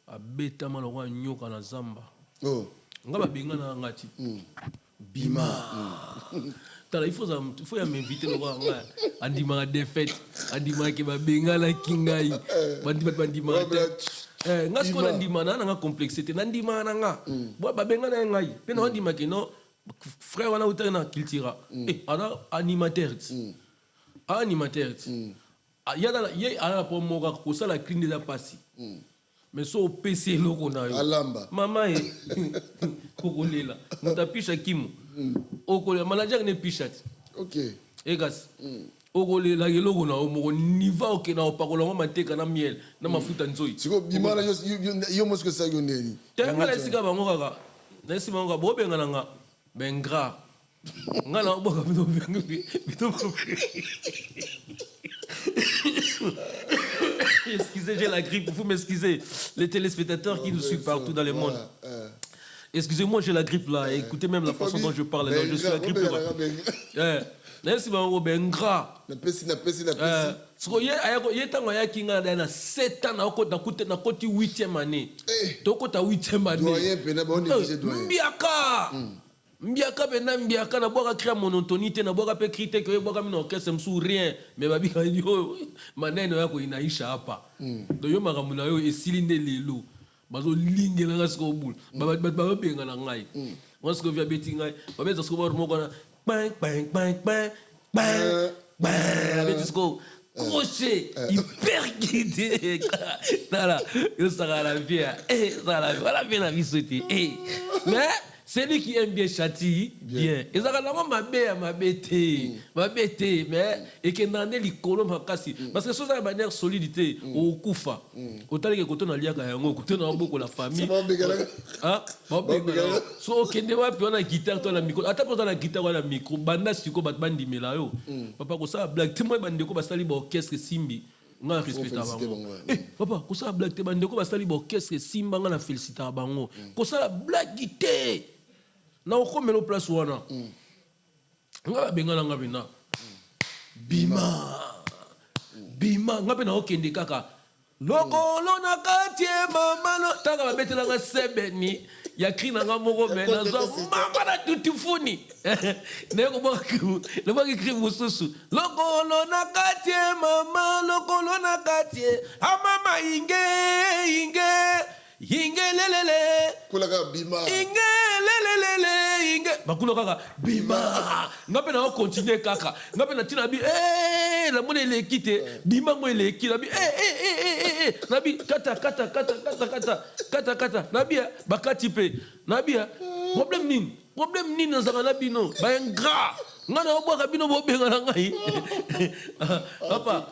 abeta malwa nyoka na zamba ngaba bengana ngati Bima. Il faut m'inviter le roi. Andima défaite. Andima qui va bengala kingai. Bandima. Ngasko andima na nga complexité. Nandima na nga. Bo ba bengala ngai. Pe na andima ki no frère wana utana cultura. Ada animateur. Animateur. Yada ye ala po moka ko sala clean de passi. Mais so PC loko na yo alamba mama e kokolela mutapisha kimu okolela manager ne pishat OK egas okolela loko na mo niveau ke na opakola ngoma mateka na miel na mafuta nzoi siko bimana yo mosko sa yo ndeni tengala sika bango kaka na sima ngo bobenga nga bengra ngala boka bito Excusez, j'ai la grippe, vous m'excusez. Les téléspectateurs qui nous suivent partout dans le monde. Excusez-moi, j'ai la grippe là. Écoutez même la façon dont je parle. Non, je suis la grippe. Merci beaucoup, ben gras. Na pesi. Siko ye tango ya kinga na 7 ans na koti 8e année. Toko ta 8e année. Doyen pena ba on est doyen. Mbiaka bena mbiaka na boka créer monotonité na boka pe critiquer que boka mino orchestre msou rien mais babi yo maneno yako inaisha hapa do yo makamuna yo esilinde lelo bazo lingela ngasko bul ba benga na ngai On se revient bettinga. On met ce qu'on va bang bang bang bang bang bang. Avec disco crochet, hyper guidé. Voilà, il sera la vie. Voilà bien la vie souhaitée. Mais c'est lui qui aime bien châtie, bien. Et ça va ma bête, mais et que n'en est l'icône makasi. Parce que ça a une manière solidité au koufa. Autant que quand on a lié à un côté, on a beaucoup la famille. Ah, so ok, ne va plus on a guitare, toi la micro. Attends pour la guitare, on a micro. Banda si ko bat bandi melayo. Papa ko ça blague. Témoin bandi ko basali ba orchestre simbi. Nga respecta bango. Papa ko ça blague te bandi ko basali ba orchestre simba nga na félicita bango. Ko ça blague guitare. Na okomelo place wana nga benga nga bina bima nga pe na okende kaka lokolo na kati mama no taka babetela nga sebeni ya cri na nga moko me na zo mama na tutifuni ne ko boku le boki cri mususu lokolo na kati mama lokolo na kati mama inge lelele kulaka bima inge lelele inge bakulo kaka bima ngape na continuer kaka ngape na tina bi la mone ele kite bima mo ele kite bi nabi kata nabi bakati pe nabi problème nini na nabi no ba ingrat ngana oboka bino bo benga na ngai papa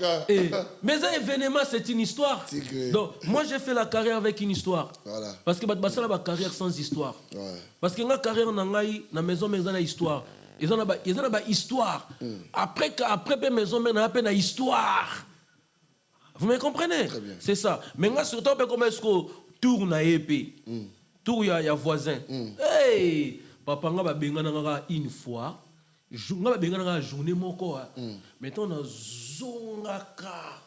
mais un événement c'est une histoire. Donc moi j'ai fait la carrière avec une histoire. Voilà. Parce que basala ba carrière sans histoire. Ouais. Parce que nga carrière na ngai na maison na histoire. Ils ont ba histoire. Après maison na peine na histoire. Vous me comprenez? C'est ça. Mais nga surtout comment est-ce que tour na épée. Tour ya voisin. Hey, papa nga ba benga na nga une fois. Nga benga na journée moko mettons na zongaka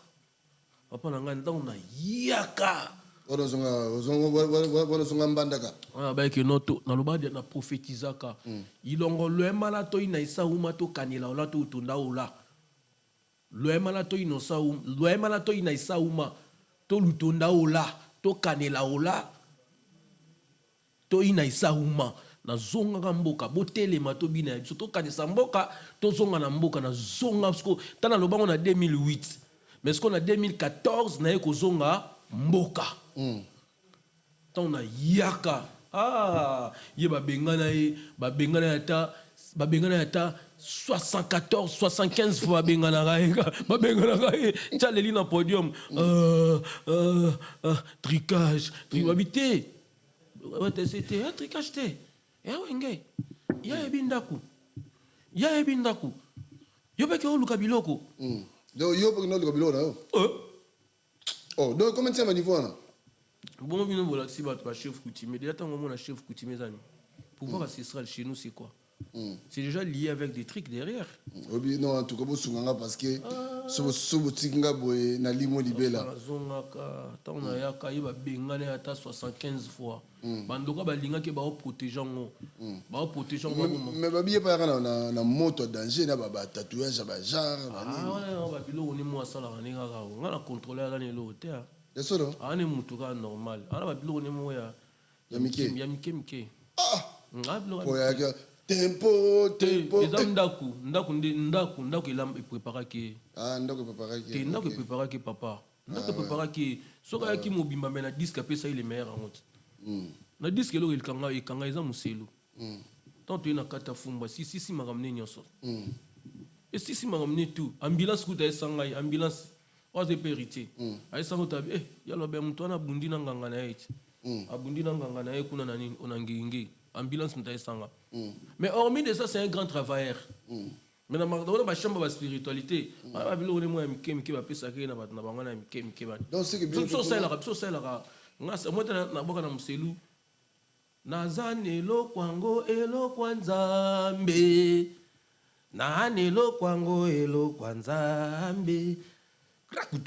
papa na nga ndao na yaka ona zonga mbandaka ba ke noto na lobadi na prophétisaka ilongo loema la to ina isa uma to kanila ola to tunda ola loema la to ino sa loema la to ina isa uma to lutunda ola to kanela ola to ina isa uma na zonga ka mboka botelema to bina biso to kanisa mboka to zonga na mboka na zonga parce tana lobango na 2008 mais ce qu'on a 2014 na eko zonga mboka tant na yaka ye babengana ata 74 75 fois babengana ga tchaleli na podium tricage habité c'était un tricage té. Ya ebindaku. Yo peke oluka biloko. Yo peke no luka biloko. Oh, donc comment ça va niveau là? Bon bino bolaxi ba chef coutumier. Déjà tant mon chef coutumier zani. Pouvoir ancestral chez nous c'est quoi? C'est déjà lié avec des trucs derrière. Non, en tout cas, vous parce que ce boutique na limo libela. Tant na yaka iba bengane ata 75 fois. Bandoka balinga ke ba protégeant ngo. Ba protégeant ngo. Mais babiye pa na moto danger na ba tatouage ba genre. Ouais, ba bilo ni mo sala ninga ka. Ngana contrôler la ni lo te. Yeso do. Ani mutuka normal. Ana ba bilo ni mo ya mike. Po ya tempo eza ndaku ila epreparaki ndako epreparaki papa ndako epreparaki soki ayaki mobimba me na diske apesa ile meilleur yango te na diske eloko ekanga eza moselu tant toye na kati ya fumba sisi makambo ne nyonso esisi makambo ne tout ambulance kuta esangai ambulance oaza epe héritier aesango tabi yaloba moto wana abundi na nganga na ye ti abundi na nganga na ye kuna na nini onangingi ambulance muta esanga. Mais hormis de ça, c'est un grand travailleur. Mais dans ma chambre de spiritualité, je vais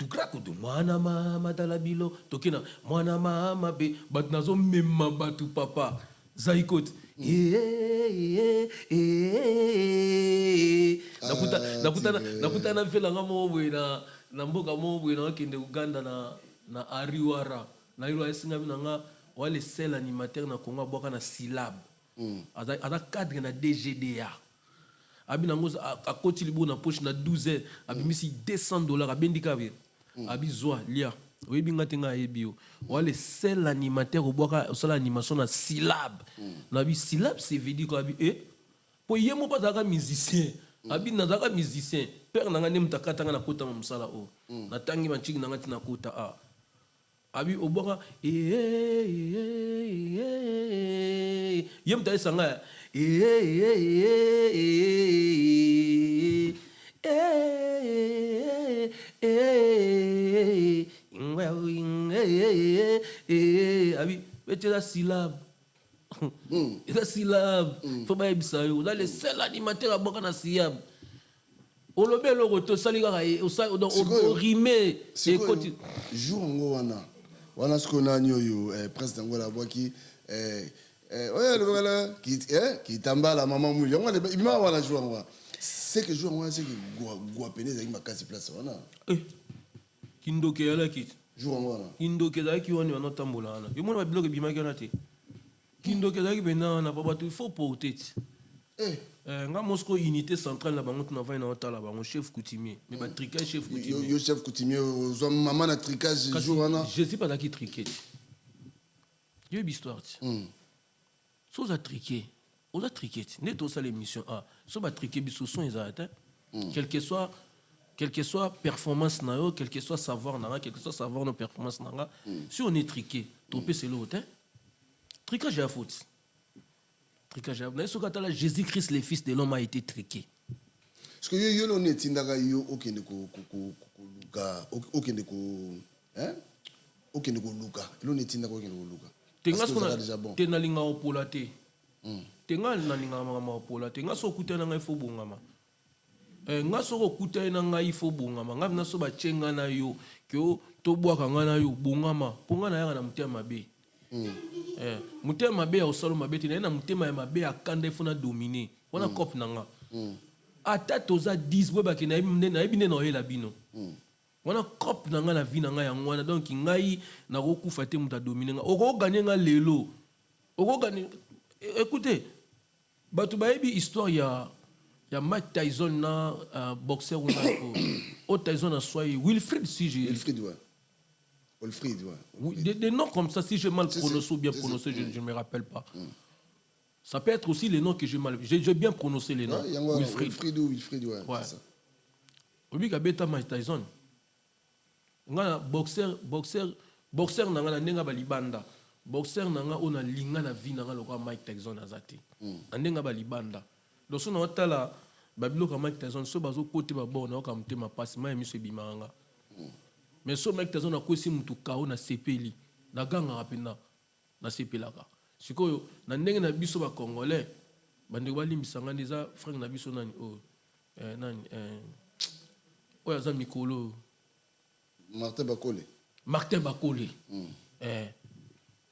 krakutu mwana mama dalabilo tokina mwana mama be bat nazo mema batu papa zaikot nakuta na fela nga mobwe na mboka mobwe na kende Uganda na Ariwara na ilo esinga bina nga wale seul animateur na Congo boka na syllabe aza cadre na DGDA abi nango akoti libo na poche na 12 heures abi misi $200 abendika be abi zwa lia oyebi nga te nga ayebi yo le seul animateur obwaka osala animation na syllabe na bi syllabe c'est veut dire ko abi po yemo pa zaka musicien abi nazaka musicien père nanga ne mtakata nga na kota msala o na tangi manchiki nanga tina kota abi obwaka yem ta sanga abi bete la syllabe la syllabe faut pas ebisa yo là le seul animateur à boka na syllabe olobe lo roto sali kaka o rimer et côté jour ngo wana ce qu'on a yo presque ngo la boki ouais le voilà qui tamba la maman mouille on va bima wana jour ngo c'est que jour ngo c'est que gwa peneza ima kasi place wana kindoke yala kit jour ngo wana kindoke za ki woni wana tambola wana yo mona bloque bima ki wana te kindoke za ki bena na papa il faut porter nga Moscou unité centrale la bango na va na otala bango chef coutumier mais ba tricage chef coutumier yo chef coutumier zo maman na tricage jour wana je sais pas qui triquer yo histoire so za triquer on a triqué neto ça l'émission so ba triquer biso son ezata quel que soit performance na yo quel que soit savoir na quel que soit savoir nos performances na si on est triqué topé c'est l'autre tricage à faute. Jésus-Christ, le Fils de l'homme, a été triqué. Parce que yo on est indaka yo okende ko luka okende ko okende ko luka lo on est indaka okende ko luka. Tenga sona tena linga opola te. Tenga na linga ma opola te. Nga so kuta na ngai fo bongama. Nga so ko kuta na ngai fo bongama. Nga na so ba chenga na yo ke to bwaka nga na yo bongama. Ponga na ya na mutema mabe. Mutema mabe ya osalo mabe te na mutema ya mabe akanda ifuna dominer wana cop nanga ata toza 10 boba ke na ebine na oyela bino wana cop nanga na vie nanga yango wana donc ngai na kokufa te muta dominer nga oko gagner nga lelo oko gagner écoutez batu bayebi histoire ya Mike Tyson na boxeur wana ko Tyson na soyi Wilfred Wilfried, ouais. Oui, des noms comme ça, si j'ai mal prononcé ou bien prononcé, je ne me rappelle pas. Ça peut être aussi les noms que j'ai mal. J'ai bien prononcé les noms. Wilfried, ouais. C'est ça. Oui, Gabeta Mike Tyson. Boxeur nanga nenga balibanda. Boxeur nanga ona linga na vie nanga lokwa Mike Tyson azati. Nenga balibanda. Donc so na otala babilo ka Mike Tyson so bazo côté ba bon na ka mutema passe ma emiso bimanga. Mais so Mike Tyson a kosi mutu kao na sepeli na ganga rapena na sepelaka sikoyo na ndenge na biso ba congolais bande balimbisa ngani za frère na biso nani oya za mikolo Martin Bakole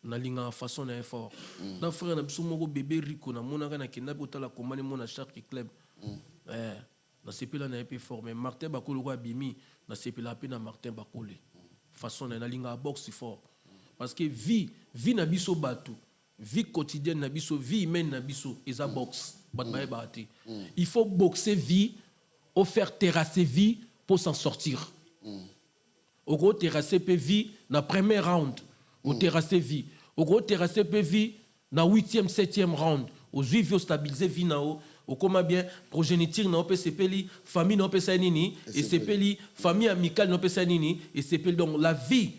na linga façon na effort na frère na biso moko bébé Rico na monaka na kenda botala komane mona Shark Club na sepela na épée fort mais Martin Bakole ko abimi na sepela pe na Martin Bakole façon na linga boxe fort parce que vie na biso batu vie quotidienne na biso vie humaine na biso eza boxe bat bae bati il faut boxer vie ou faire terrasser vie pour s'en sortir au gros terrasser pe vie na premier round au terrasser vie au gros terrasser pe vie na 8e 7e round au juif stabiliser vie na au comment bien progéniture na opsepeli famille na opesa nini et sepeli famille amicale na opesa nini et sepeli donc la vie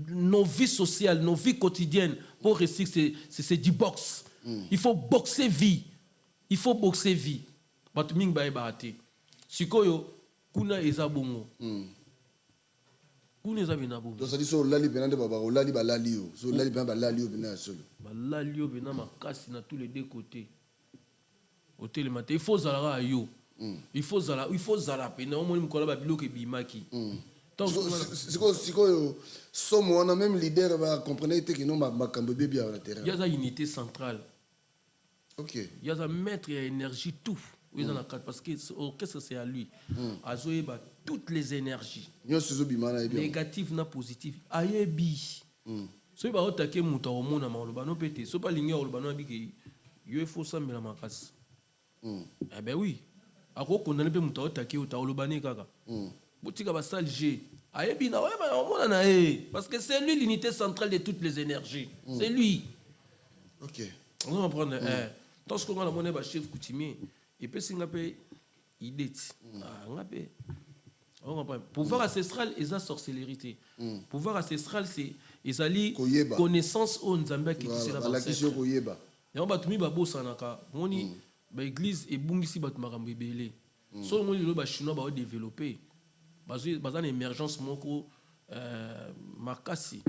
nos vies sociales nos vies quotidiennes pour réussir c'est du boxe il faut boxer vie batu mingi bae baate sikoyo kuna eza bongo kuna eza bina bongo donc ça dit so lali benande baba lali balali yo so lali bena balali yo bena solo balali yo bena makasi na tous les deux côtés au télématé il faut zala yo il faut zala pena au moins mkola ba biloko bimaki sikoyo somo wana même leader va comprendre que non makambo bébé à la terrain il y a une unité centrale OK il y a un maître et énergie tout parce que qu'est-ce que c'est à lui azoyeba toutes les énergies négatives na positives ayebi so ba otake muta omona ma lobano pété so pas ligne lobano biki il faut sambela makasi. Eh ben oui. Ako condamné pe muta otaki uta olobani kaka. Botika ba sale G. Ayebi na ouais na parce que c'est lui l'unité centrale de toutes les énergies. C'est lui. OK. On va prendre tant ce qu'on a la monnaie ba chef coutumier et puis singa pe idée. Ah ngapé. On comprend. Pouvoir ancestral et sa sorcellerie. Pouvoir ancestral c'est ezali connaissance au nzamba qui c'est la base. Et on va tout mis ba bossa naka. Moni ba église et bungisi ba makambo ebele. So ngoli lo ba chinois ba développer. Bazan émergence moko makasi.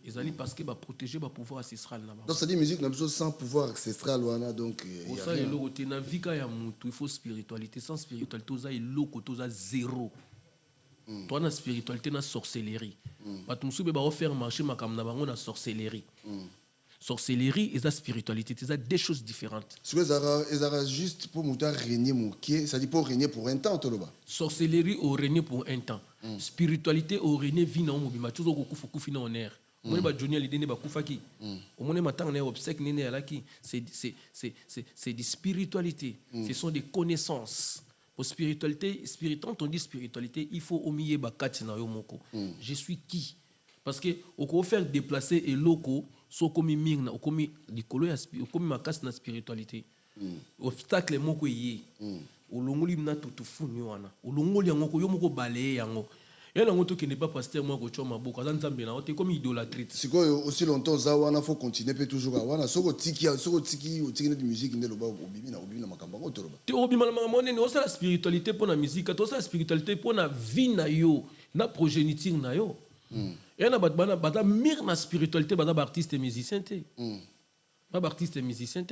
Ezali parce que ba protéger ba pouvoir ancestral na ba. Donc ça dit musique n'a besoin sans pouvoir ancestral wana donc il y a rien. Au ça na vika ya mutu il faut spiritualité sans spiritualité oza eloko toza zéro. Toi na spiritualité na sorcellerie. Ba tumsu be ba faire marcher makam na bango na sorcellerie. Sorcellerie et la spiritualité, c'est deux choses différentes. Ce que ça juste pour mouta régner mouké, ça dit pour régner pour un temps toloba. Sorcellerie au régner pour un temps. Spiritualité au régner vina au mobima toujours au kufu kufi na honneur. Moi ba Johnny ali dene ba kufaki. Au monde matang na obsèque nene alaki, c'est des spiritualités, ce sont des connaissances. Pour spiritualité, on dit spiritualité, il faut omiye ba kati na yo moko. Je suis qui? Parce que au ko faire déplacer et loko so komi ming na komi likolo ya komi makasi na spiritualité. Obstacle moko yé. Olongoli na tutufunyo wana. Olongoli yango ko yo moko balaye yango. Et là, on n'est pas pasteur, moi, je suis un comme idolâtrie. C'est quoi aussi longtemps, il faut continuer toujours à voir. Ce qui est musique, c'est la spiritualité pour la musique, c'est la spiritualité pour la vie, la progéniture. Et là, il y a spiritualité, il y a artiste et musicien. Artiste et musicien.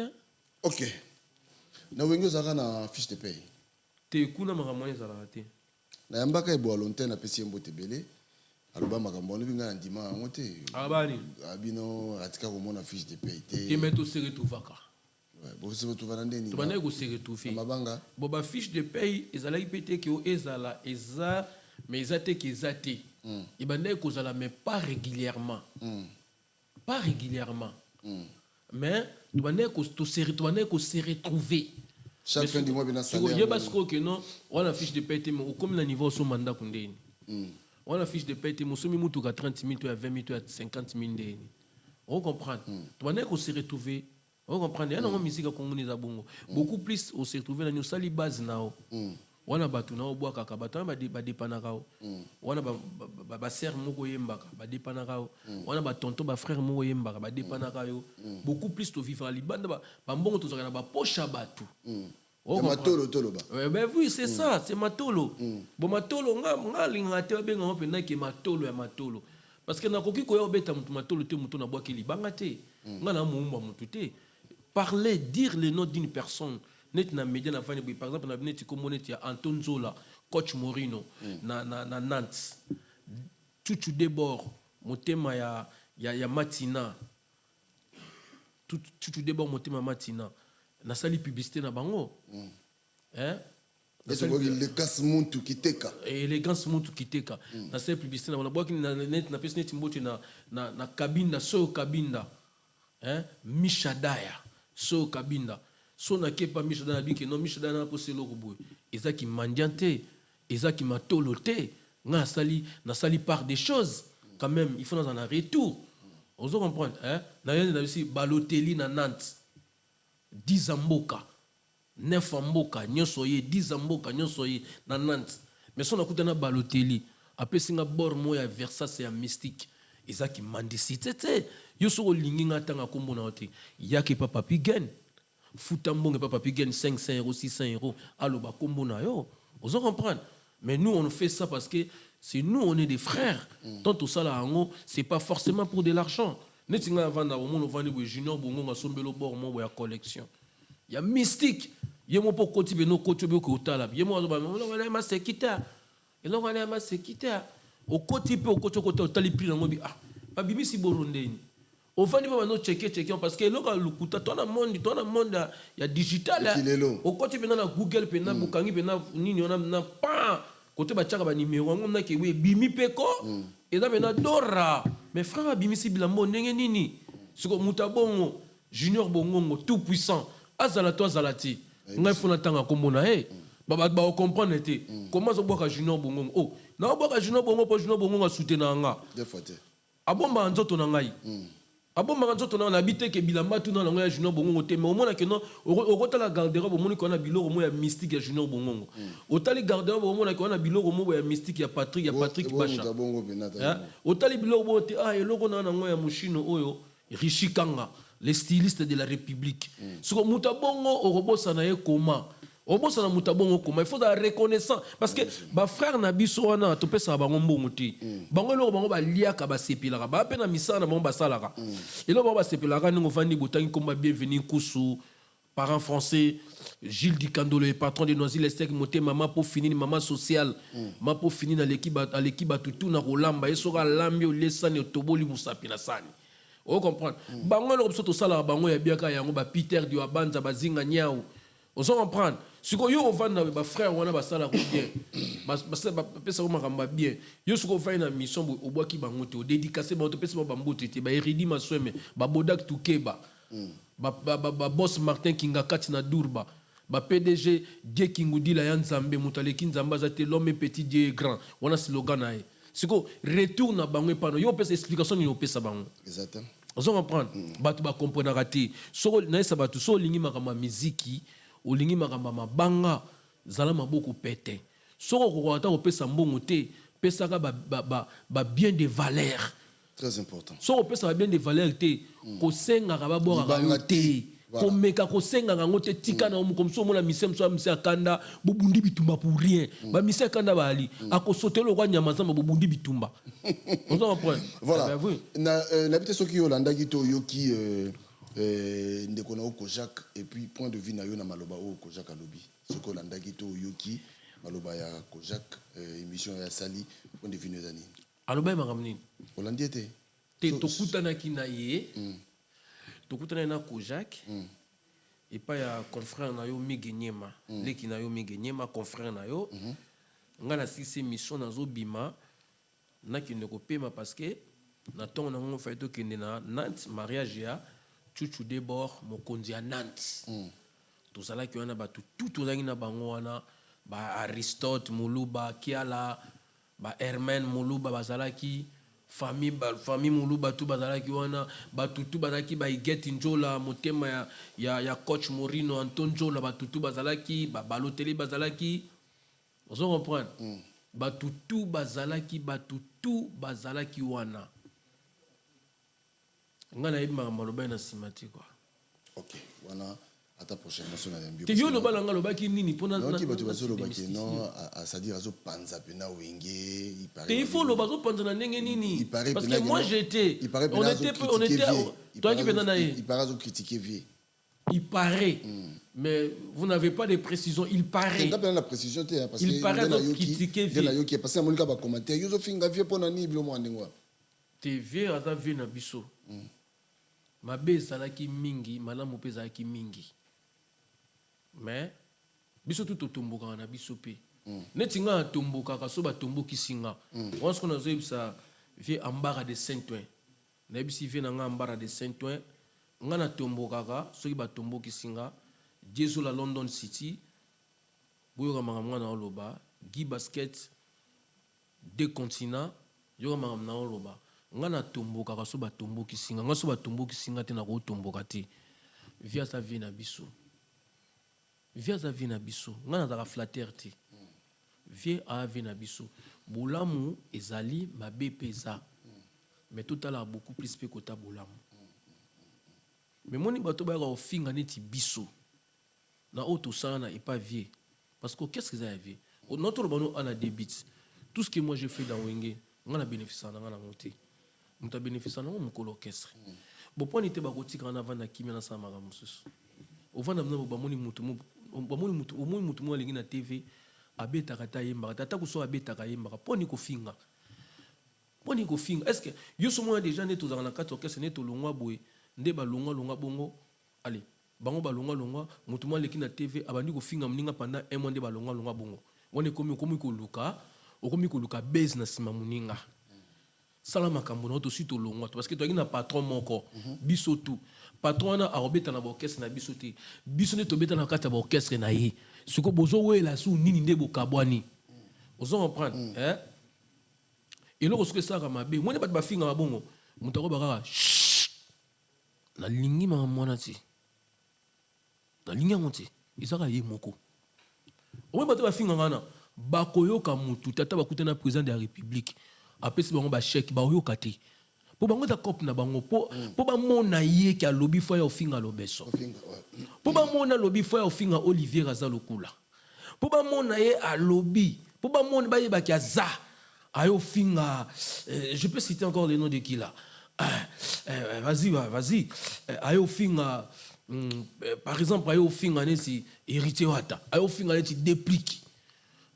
Ok. Nous avons une fiche de paye. Tu es un na yambaka ebo longtemps na pesi mbote belé aloba makambo no binga ndima ngote abani abino atika ko mona fiche de paye te et meto se retrouvaka ouais bo se retrouva ndeni to bana ko se retrouver mabanga bo ba fiche de paye ezala ipete ki o ezala eza mais ezate ki ezate et bana ko zala mais pas régulièrement mais to bana ko se retrouver chaque fin du mois bien salaire. Il y a parce que non, on a fiche de paie mais comme le niveau son mandat kundeni. On a fiche de paie mais somi mutu à 30 000 à 20 000 à 50 000 ndeni. On comprend. Tu vas qu'on se retrouver. On comprend. Il y a une musique à Congo neza bongo. Beaucoup plus on se retrouver dans nos sali base nao. On a batu nao bois kaka batu ba dépana on a ba sœur moko yembaka ba dépana on a ba tonton ba frère moko yembaka ba dépana beaucoup plus to vivre à libanda ba mbongo to zaka na ba pocha batu. Matolo toloba. Ben oui, c'est ça, c'est matolo. Bon matolo nga linga te benga on pena ke matolo ya matolo. Parce que na koki ko yobeta mutu matolo te mutu na bois ke libanga te. Nga na mumba mutu te. Parler, dire le nom d'une personne. Net na média na fani par exemple na net ko monet ya Anton Zola, coach Morino na Nantes. Tutu Debord, motema ya Matina. Tutu Debord motema Matina. Na sali publicité na bango. Élégance muntu kiteka. Élégance muntu kiteka. Na sali publicité na bango. Boki na net na pesi net mbote na kabinda so kabinda. Mishadaya so kabinda. So na kepa Mishadaya biki no Mishadaya na poselo kuboy. Ezaki mandiante, ezaki matolote. Na sali par des choses quand même, il faut dans un retour. On se comprend na yene aussi Balotelli na Nantes. 10 mboka 9 mboka nyonso ye 10 mboka nyonso ye na Nantes mais son akuta na Balotelli après singa bord moya Versace ya mystique ezaki mandicité te yo so lingi ngata kombo na ote yaki papa pigen futa mbonge papa pigen 500 euros 600 euros aloba kombo na yo on comprendre mais nous on fait ça parce que c'est nous on est des frères tant tout ça là c'est pas forcément pour de l'argent. Netinga vanda au monde vandi bo junior bongo nga sombelo bord mo ya collection. Ya mystique. Yemo po koti be no koti be ko tala. Yemo ba wana ma sekita. Elo wana ma sekita. O koti pe o koti ko tali pri ngo bi ba bimi si borondeni. O vandi ba no checker parce que lo ka lukuta to na monde ya digital. O koti pe na Google pe na bukangi pe na nini ona na pa côté ba chaka ba numéro ngo na ke we bimi pe ko. Et là maintenant dora mais frère bimisi bilambo ndenge nini siko mutabongo junior bongo tout puissant azala to azala ti ngai fona tanga komona ba comprendre te comment zo boka Junior Bongongo oh na boka Junior Bongongo po Junior Bongongo soutenir nga des fois te abomba nzoto na ngai abomba nzoto na habité ke bilamba tu na ngai Junior Bongongo te mais au moins que non okotala garde-robe moni ko na biloko mo ya mystique ya Junior Bongongo otali garde-robe au moins ko na biloko mo ya mystique ya Patrick Bacha otali biloko mo te eloko na ngo ya mushino oyo Rishi Kanga les stylistes de la République soko mutabongo okobosa na ye koma obosa na mutabongo koma il faut la reconnaissance parce que ba frère na biso wana to pesa bango mbongo ti bango eloko bango ba liaka ba sepilaka ba pe na misana bango ba salaka eloko bango ba sepilaka ningo fandi botangi komba bienvenue kusu parent français Gilles Dikandolo le patron de Noisy Lestek moté maman pour finir maman sociale maman pour finir à l'équipe tutu na rolamba esoka lambi o lesani toboli musapi na sani o comprendre bango eloko biso to sala bango ya biaka yango ba Peter Dio abanza bazinga nyao on s'en comprendre siko yo ovanda ba frère wana ba sala ko bien ba pesa ko makamba bien yo siko fa na mission bo obwaki bango te o dédicacer ba to pesa ba mbote te ba eridi masweme ba bodak tukeba ba boss Martin Kingakati na Durba ba PDG Dieu Kingudila ya Nzambe mutaleki Nzamba za te l'homme petit Dieu grand wana slogan na e siko retour na bango pano yo pesa explication ni yo pesa bango exactement on s'en comprendre batu ba comprendre raté so na esa batu so lingi makamba muziki olingi makamba mabanga zala maboko pete soko kokota opesa mbongo te pesaka ba bien de valeur très important soko pesa bien de valeur te ko senga ka ba bora te ko meka ko senga ngo te tika na mu komso mona misem so misa kanda bobundi bitumba pour rien ba misa kanda bali akosotelo kwa nyama zamba bobundi bitumba on s'en comprend voilà na bité soki yolanda kito yoki ndeko na Kojak et puis point de vue na yo na maloba o Kojak alobi soko landaki to yoki maloba ya Kojak émission ya sali point de vue nezani aloba makamni olandi te tokutana kina ye tokutana na Kojak et pas ya confrère na yo Migenyema leki na yo Migenyema confrère na yo ngana sisi mission na zo bima na kineko pema parce que na tongo na ngo faito kende na Nantes mariage ya Chuchu Debord mokonzi à Nantes tout ça là qui wana batu tout ozangi na bango wana ba Aristote Muluba Kiala ba Hermen Muluba bazalaki famille Muluba tout bazalaki wana batu tout bazalaki ba Iget Njola motema ya coach Morino Anton Njola batu tout bazalaki ba Balotelli bazalaki on se comprend batu tout bazalaki wana ngana yeba maloba na simati quoi OK wana ata prochainement so na yambi te yo lo bala ngalo baki nini pona na ki bato bazolo baki non à dire azo panza pena wenge il paraît te il faut lo bazo panza na ndenge nini parce que moi j'étais on était toi qui pena na il paraît azo critiquer vie il paraît mais vous n'avez pas de précision il paraît n'a pas la précision parce que il paraît de critiquer vie na yo qui parce que molika ba commentaire yo zo finga vie pona ni bilo mo ndengwa TV aza vie na biso mabe ezalaki mingi malamu mpe ezalaki mingi mais biso tu totombokaka na biso mpe neti nga atombokaka so batombokisi nga wana soko nazoyebisa vie ambara de Saint-Ouen nayebisi vie na nga ambara de Saint-Ouen nga natombokaka soki batombokisi nga diezola London City boyoka makambo nga na oloba Guy Basket deux continents yoka makambo na oloba nga na tomboka ka so batomboki singa nga so batomboki singa te na ko tomboka te via sa vie na biso nga na za flatter te vie a vie na biso bolamu ezali mabe peza mais total a beaucoup plus pe kota bolamu mais moni bato ba ko finga neti biso na auto sana et pas vie parce que qu'est-ce que ça vie notre bano ana débit tout ce que moi je fais dans Wenge nga na bénéfice na nga na monter muta bénéfice na mon orchestre bon point était ba kotika na vanda kimia na sama ga mususu ovanda mna ba moni mutu mo lingi na TV abeta kata yemba tata ko so abeta ka yemba poni ko finga est-ce que yo so mo déjà ne tozanga na kati orchestre ne to longwa boye nde ba longwa bongo allez bango ba longwa mutu mo lingi na TV abandi ko finga mninga pendant un mois nde ba longwa bongo wone komi ko luka base na sima muninga sala makambo na to sito longwa parce que to na patron moko biso tout patron na arobeta na orchestre na biso te biso ne tobeta na kata ba orchestre na ye siko bozo wela su nini nde bokabwani ozo comprendre hein eloko soki esaka mabe mwene bato bafinga mabongo moto akobaka nalingi mama mwana te nalingi yango te ezaka ye moko omwe bato bafinga ngana bakoyoka mutu tata bakuta na président de la république apesi bango bachèque baoyoka te po bango eza cope na bango po bamona ye ki alobi fo ya ofinga lobeso po bamona alobi fo ya ofinga Olivier Raza Lokula po bamona ye alobi po bamona bayebaki aza ayo finga je peux citer encore les noms de qui là vas-y ayo finga par exemple ayo finga nesi héritier wata ayo finga nesi déplique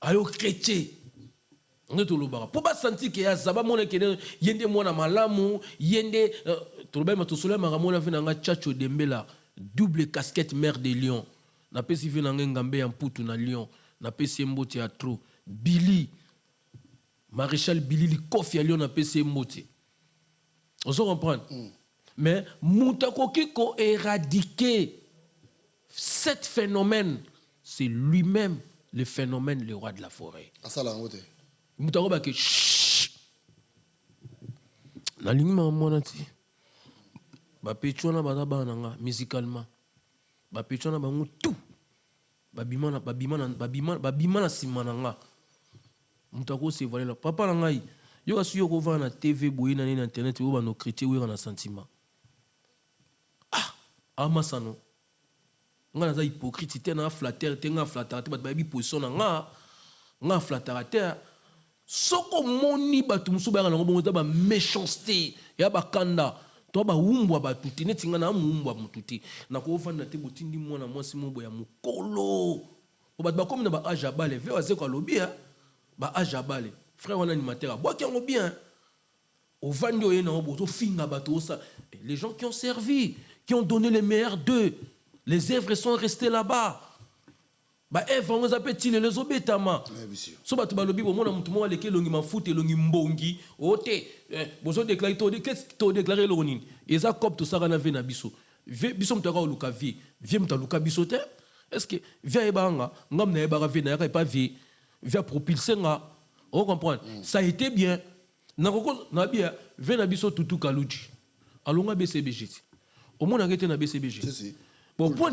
ayo chrétien ndeto lobaka po ba sentir que ya zaba mona ke yende mona malamu yende tolobema to solema mona vina nga Chacho Dembela double casquette mère de Lion na pesi vina ngambe ya mputu na Lion na pesi mbote ya trop Billy Maréchal Billy Kofi à Lion na pesi mbote on se comprend mais mutako kiko éradiquer cet phénomène c'est lui-même le phénomène le roi de la forêt asala ngote mutako ba ke na lingi mwana ti ba petchona ba bananga musicalement ba petchona bango tout babima na simananga mutako se voilà là papa na ngai yo kasi yo ko va na TV boyi na internet yo ba no critiquer yo na sentiment amasano nga naza hypocrite te na flatteur te nga flatteur te bato bayebi position na nga flatteur te soko moni bato musu bayaka nango bongo eza baméchanceté ya bakanda to bawumbwa bato te neti nga na amuumbwa motu te nakofanda te botindi mwana mwasi mobo ya mokolo po bato bakomi na baage abale ve wazeko alobi baage abale frère wana animateur abwaki yango bien ovandi oye nango bozofinga bato osa les gens qui ont servi qui ont donné les meilleurs d'eux. Les œuvres sont restées là-bas. Eve, on les appelle les obétama. So batu balobi bomona mutu mo aleke longi mafuta longi mbongi. Ote, bozo déclarer to qu'est-ce to déclarer lo nini. Eza cop to sara na ve na biso. Biso mutaka o luka vie. Vie mutaluka biso te. Est-ce que via ebanga ngam na ebara ve na pas vie. Via propulser nga. On comprend. Ça a été bien. Na koko na bien ve na biso tutu kaluji. Alonga BCBG. Au moins arrêté na BCBG. Bon pour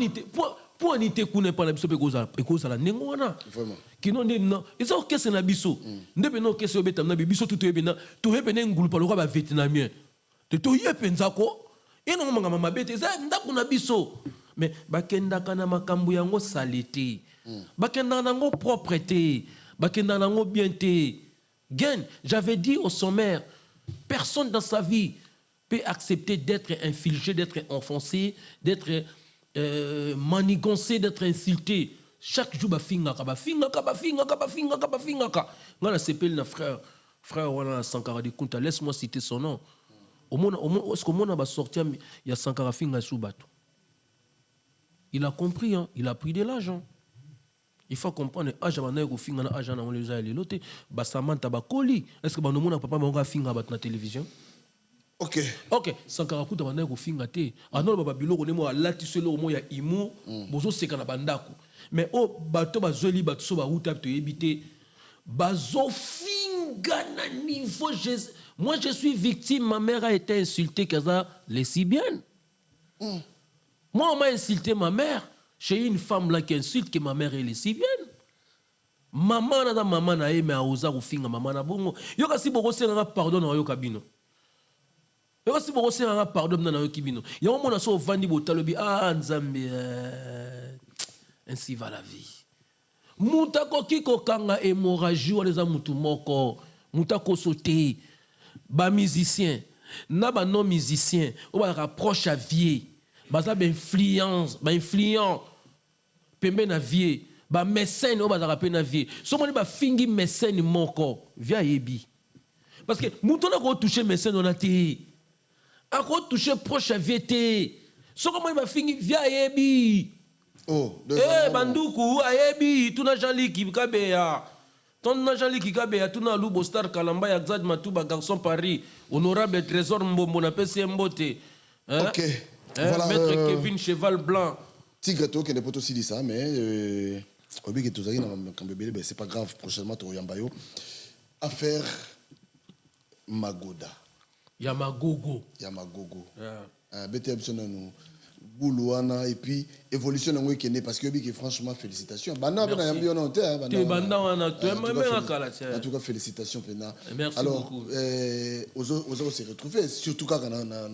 nité kune pa na biso pe koza la nengo wana. Vraiment. Kino non. Eza okese na biso. Ndebe no okese obeta na biso tutu ebena. To ebena ngulu pa lokwa ba vietnamien. Te to yepenza ko. Eno ngoma mama bete eza ndako na biso. Mais bakenda kana makambu yango saleté. Bakenda nango propreté. Bakenda nango bienté. Gain, j'avais dit au sommaire, personne dans sa vie peut accepter d'être infligé, d'être enfoncé, d'être manigancé, d'être insulté. Chaque jour, bafinga. Ngana s'appelle na frère wana Sankara de Kunta. Laisse-moi citer son nom. Est-ce que mon a sorti il y a Sankara finga sous bateau. Il a compris, hein? Il a pris de l'argent. Il faut comprendre âge bana ko finga na âge na on les a les loté basamanta bakoli. Est-ce que bano mona papa ba finga bat na télévision? Ok, Sankara kuta bana ko finga te. Anolo baba biloko ne mo alati selo mo ya imu bozo seka na bandako. Mais o bato bazoli bato so ba uta to ebité bazo finga na niveau moi je suis victime, ma mère a été insultée kaza lesbienne. Moi on m'a insulté ma mère. J'ai une femme là qui insulte que ma mère est lesbienne. Maman na maman na eme aoza ko finga maman na bongo. Yo kasi boko senga pardon na yo kabino. Yo kasi boko senga pardon na yo kibino. Ya mona so vandi botalobi nzambe ainsi va la vie. Mutako kiko kanga hémorragie wa leza mutu moko. Mutako sauter ba musicien na ba non musicien on va rapproche à vie. Baza ba influence, pembe na vie, ba mécène o baza rapé na vie. So moni ba fingi mécène moko via yebi. Parce que mutona ko toucher mécène on a té. A ko toucher proche à vie té. So moni ba fingi via yebi. Banduku ayebi tuna Jean-Luc Kabeya. Ton Jean-Luc Kabeya tuna Lubo Star Kalamba ya Xad Matuba garçon Paris, honorable Trésor Mbombo na PC Mbote. OK. Voilà, Maître Kevin Cheval Blanc. Tigre to qui n'est pas aussi dit ça, mais obi que tous c'est pas grave. Prochainement tu Yambayo. Affaire Magoda. Yamagogo. BTM nous Boulouana et puis évolution dans qui est parce que franchement félicitations. En tout cas félicitations Pena. Merci alors, beaucoup. Aux se retrouver surtout quand na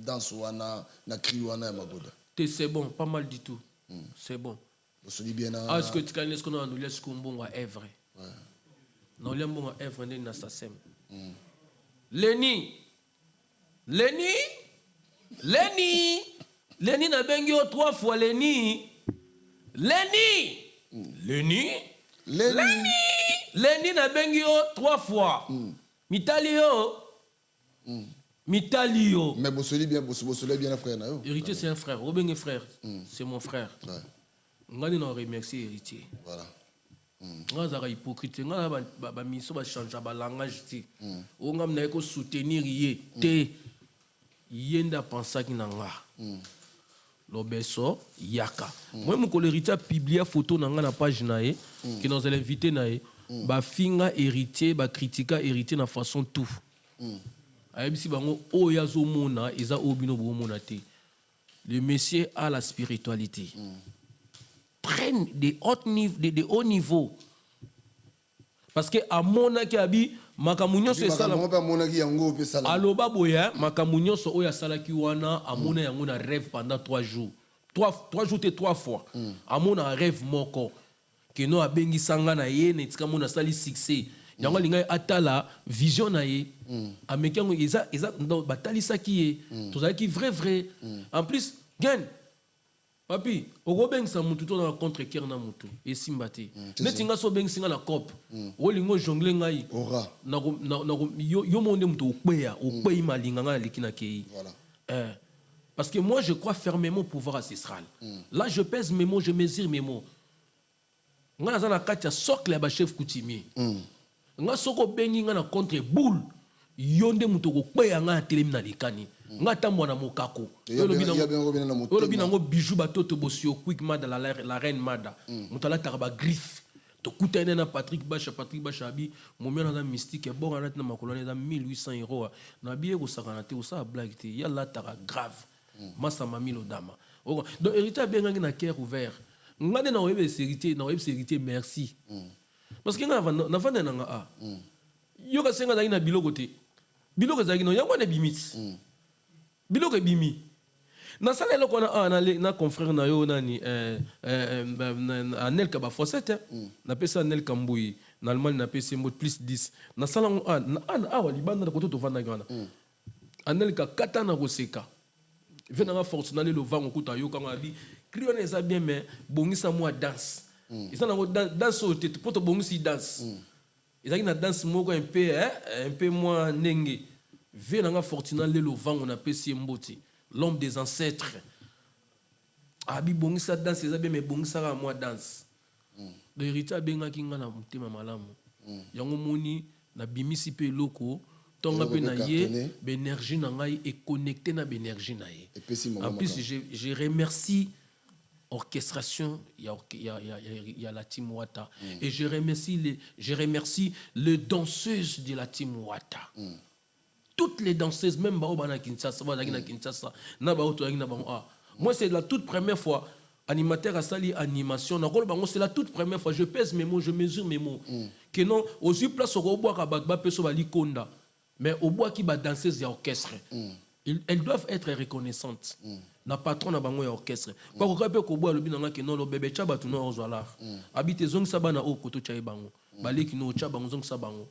danse wana na cri wana Magoda. C'est bon, pas mal du tout. C'est bon. Ah, est-ce que tu connais ce qu'on a nous laisse qu'on à Èvre. Non, les bon à Èvre n'est n'assassin. Lenny n'a bengio 3 fois Lenny n'a bengio 3 fois. Mitalio. Mais Bossoli bien frère na yo. Héritier c'est un frère, Robin est frère. C'est mon frère. Ngani na remercier héritier. Voilà. Nga zara hypocrite, nga ba miso ba changer ba langage ti. O ngam na ko soutenir yé te. Yenda pensa ki na nga. Lobeso yaka. Moi mon héritier a publié photo na nga na page na ye qui nous a invité na ye. Ba finga héritier, ba critica héritier na façon tout. Ayebisi bango o yazo mona eza obino bo mona te. Le monsieur a la spiritualité. Prennent des hauts niveaux. Parce que à mona ki abi makamunyo c'est ça. Aloba boya makamunyo so oya salaki wana amona yango na rêve pendant 3 jours. 3 jours et 3 fois. Amona rêve moko. Que no abengi sanga na ye netika mona sali succès. Yango linga atala vision na ye. Amekango eza batali saki ye. Tozaki vrai. En plus gain papi, au beng sa mutu to na contre cœur na mutu et simbati. Netinga so beng singa na cop. O lingo jongle ngai. Ora. Na yo monde mutu okpeya, okpei malinga nga likina kei. Voilà. Parce que moi je crois fermement au pouvoir ancestral. Là je pèse mes mots, je mesure mes mots. Nga za na katia socle ba chef coutumier. Nga soko bengi nga na contre boule. Yonde mutu okpeya nga telemi na likani. Nga tambo na mokako. Olo binango bijou batoto bosio quick mada la reine mada. Mutala taraba griffe. To kutene na Patrick Bacha abi momia na mystique bon na na makolone za 1800 €. Na biye ko sakanate o sa blague te ya la tara grave. Masa mamilo dama. Donc héritier bien na cœur ouvert. Nga na web héritier merci. Parce que nga na vanda na nga yo ka senga na biloko te. Biloko za kino yango na bimis. Biloko bimi. Na sala loko na confrère na yo nani Anel Kaba Fossette na pesa Anel Kamboui na Allemagne na pesa mot plus 10 na sala wa libanda na koto to vanda ngana Anel ka kata na koseka vena nga force na le vango kuta yo kanga bi crione eza bien mais bongisa moi danse isa na danse au tete poto bongisi danse isa na danse moko un peu moins nenge vena nga fortuna le vango na pesa mboti l'homme des ancêtres. Abi bongisa danse eza bien mais bongisa ka moi danse. De héritier benga kinga na mutema malamu. Yango moni na bimisi pe loko tonga pe na ye énergie na ngai et connecté na énergie na ye. En plus je remercie orchestration il y a la team Wata et je remercie les danseuses de la team Wata. Toutes les danseuses, même Baobana Kinshasa, moi c'est la toute première fois, animateur à sali animation, c'est la toute première fois, je pèse mes mots, je mesure mes mots. Que non, aux yeux place au bois à peso bali konda, mais au bois qui va danser et orchestre. Elles doivent être reconnaissantes. Na patron na bango ya orchestre. Kwa kokape ko bois le binanga que non le bébé chaba tu no ozwala. Habite zong sabana o koto chaye bango. Baleki no chaba zong sabango.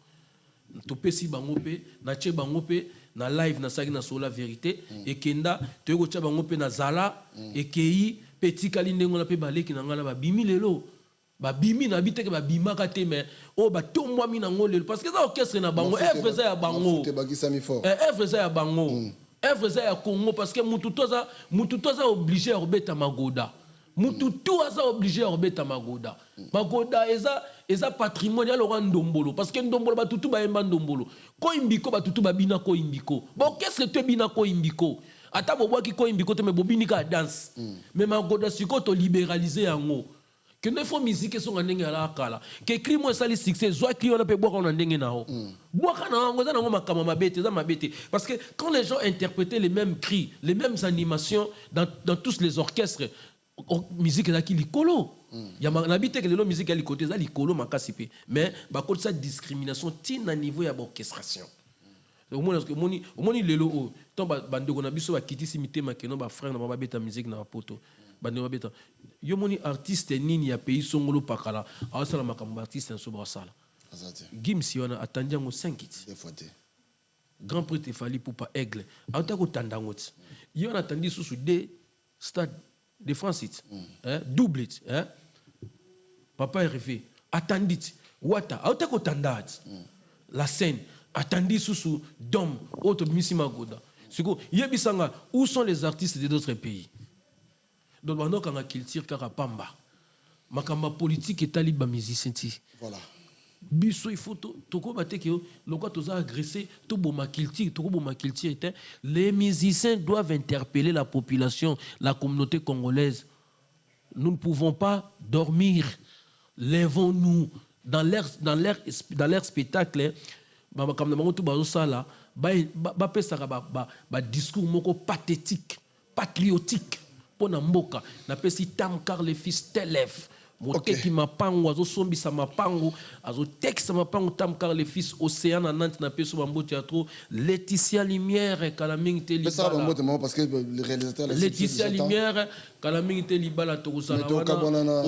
Topesi bango pe na che bango pe na live na sagi na sola vérité et kenda to ko cha bango pe na zala et kei petit kalindengo na pe baleki na ngala ba bimi lelo ba bimi na biteke ba bimaka te mais o ba tomwa mi na ngolelo parce que ça orchestre na bango evre ya bango evre ya bango evre ya Congo parce que mutu toza obligé à obeta magoda mutu tout aza obligé à obeta magoda magoda eza patrimoine ya loka ndombolo parce que ndombolo batutu bayemba ndombolo ko imbiko batutu babina ko imbiko bon qu'est-ce que tu bina ko imbiko ata bobwaki ko imbiko te me bobini ka danse mais magoda siko to libéraliser yango que ne faut musique son ndenge ala kala que crime sali succès zwa clio na pe boka na ndenge na ho boka na ngo za na ngo makama mabete za mabete parce que quand les gens interprétaient les mêmes cris les mêmes animations dans tous les orchestres musique ezalaki likolo ya nabi te ke lelo musique ya likolo eza likolo makasi pe mais bakolisa discrimination tina niveau ya orchestration omoni lelo oyo ntan bandeko na biso bakitisi mitema keno bafrère na babeta musique na bapoto bandeko babeta yo moni artiste nini ya pays songolo pakala awasala makambo artiste na so basala Gims wana atandi yango 5 kits grand prêtre Fally Ipupa aigle awuta kotanda yango ti yo na atandi susu de stade de France double it papa est rêvé attendit wata auta ko tandat la scène attendit sous dom autre misima goda siko yebisanga où sont les artistes de d'autres pays donc bando kanga culture kaka pamba makamba politique et taliba musicien ti voilà biso il faut toko bateke lokwa toza agressé to boma culture était les musiciens doivent interpeller la population la communauté congolaise nous ne pouvons pas dormir lèvons-nous dans leur spectacle comme na monto bazo sala ba pesaka ba discours moko pathétique patriotique pona mboka na pesi Tam Carl le fils t'élève moteki mapango azosombisa mapango azotekisa mapango Tam Carl le fils Océan na Nantes na peso bambo théâtre Laetitia Lumière kalamingi te libala parce que le réalisateur Laetitia Lumière kalamingi te libala tokozala wana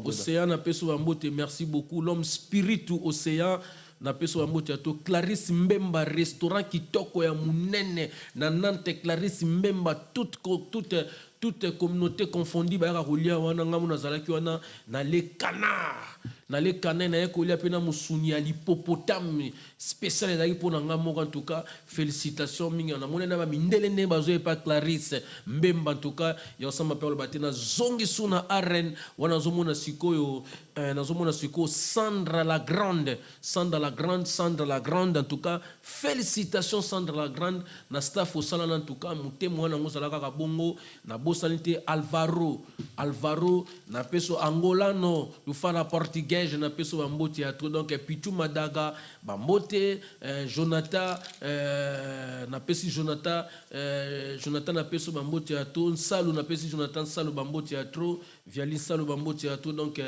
Océan na peso bambo te merci beaucoup l'homme spiritu Océan na peso bambo théâtre Clarisse Mbemba restaurant kitoko ya munene na Nantes Clarisse Mbemba toute communauté confondue ba rolia wana ngamu na zalaki wana na les canards na ekolia pena musuni ya l'hippopotame spécial ezaki pona ngamu en tout cas félicitations mingi na monena ba mindele ne bazo pa Clarisse Mbemba en tout cas ya osama pe batena zongi suna arène wana zomona sikoyo nazomona siko Sandra la Grande en tout cas félicitations Sandra la Grande na staff au salon en tout cas mutemo wana ngosala kaka bongo na bosalite Alvaro na peso angolano lufana portugais na peso bambo théâtre donc Pichu Madaga bambote Jonathan na pesi Jonathan na peso bambo théâtre Nsalu na pesi Jonathan Nsalu bambo théâtre Viali Nsalu bambo théâtre donc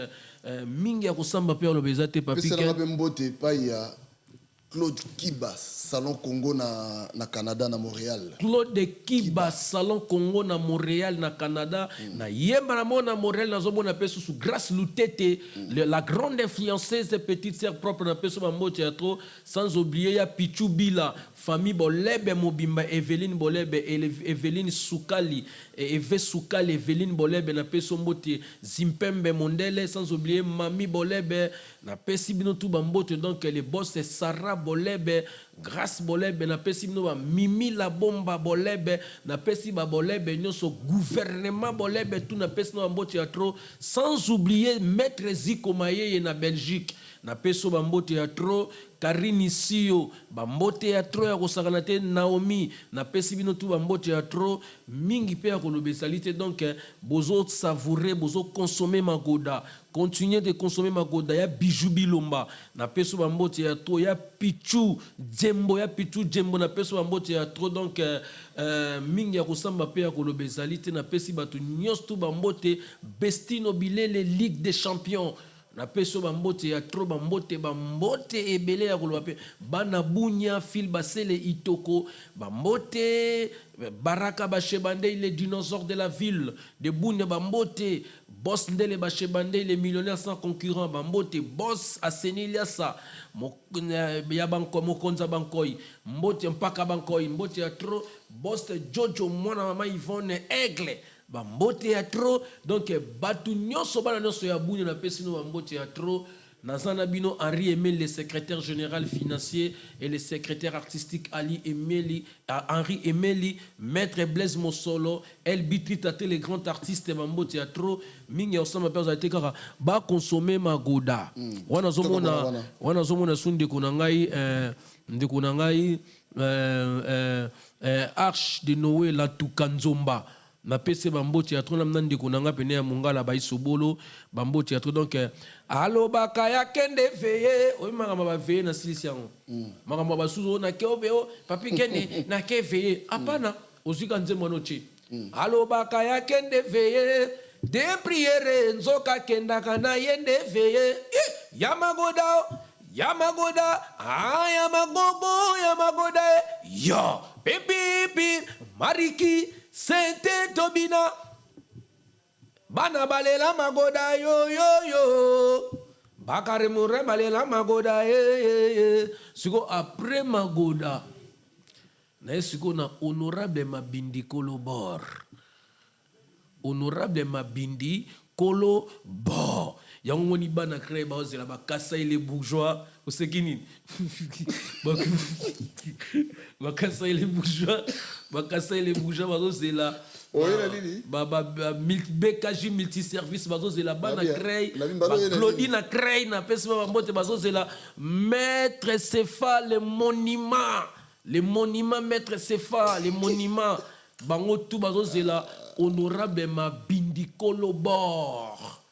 mingi ya kosamba pe olobezate papi pesa na mbote pa ya Claude Kiba Salon Congo na Canada na Montréal. Claude Kiba Salon Congo na Montréal na Canada na yemba na mona Montréal na zomona peso sous grâce Lutete la grande influenceuse petite sœur propre na peso bambo théâtre sans oublier ya Pichu Bila famille Bolebe Mobimba Evelyne Bolebe Evelyne Soukali Eve Soukali Evelyne Bolebe na peso mbote Zimpembe Mondele sans oublier Mami Bolebe na pesi bino tout bambote donc les boss c'est Sarah Bolebe Grâce Bolebe na pesi bino Mimi la bomba Bolebe na pesi ba Bolebe nyonso gouvernement Bolebe tout na pesi no bambote théâtre sans oublier maître Ziko Mayeye na Belgique na peso bambote théâtre Karine Sio bambote théâtre ya kosakana te Naomi na pesi bino tout bambote théâtre mingi pe ya kolobesalité donc bozo savourer bozo consommer magoda continuer de consommer magoda ya bijou bilomba na peso bambote théâtre ya Pichu Jembo na peso bambote théâtre donc mingi ya kosamba pe ya kolobesalité na pesi bato nyos tout bambote Bestino Bilele Ligue des Champions na peso bambote ya tro bambote ebele ya koloba pe bana bunya fil basele itoko bambote baraka bashebande les dinosaures de la ville de bunya bambote boss ndele bashebande les millionnaires sans concurrent bambote boss aseniliasa ya banko mokonza bankoi mbote mpaka bankoi mbote ya tro boss Jojo mwana mama Yvonne Aigle bambote ya tro donc batu nyonso bana nyonso ya bunya na pesi no bambote ya tro Nazana Bino Henri Emeli, le secrétaire général financier et le secrétaire artistique Ali Emeli, Henri Emeli, Maître Blaise Mosolo, El Bitri Tate, les grands artistes Mambo Théâtre, Mingi Osama Père Zate Kara, ba consommer Magoda. Wana zomona sunde kunangai ndekunangai Arche de Noé la Tukanzomba. Na pese Bambo Théâtre namna ndekunanga pene ya Mongala ba isobolo Bambo Théâtre donc alo bakaya kende veye o magamba ba veye na silisiango magamba ba suzo na keobeo papi kene na ke veye apana ozika nzembo noche alo bakaya kende veye de priere nzoka kenda kana yende veye yamagoda yamagoda yo baby mariki Sente Tobina Bana balela magoda yo Bakare Moure balela magoda Siko après magoda Na siko na honorable Mabindi Kolobor Honorable Mabindi Kolobor Yango ngoni bana kreye ba ozela ba kasa les bourgeois osekini ba kasa les bourgeois ba ozela BKJ multiservice ba ozela bana kreye ba Claudine kreye na pesa ba mbote ba ozela maître Sefa les monuments maître Sefa les monuments bango tout ba ozela honorable Mabindi Kolobor.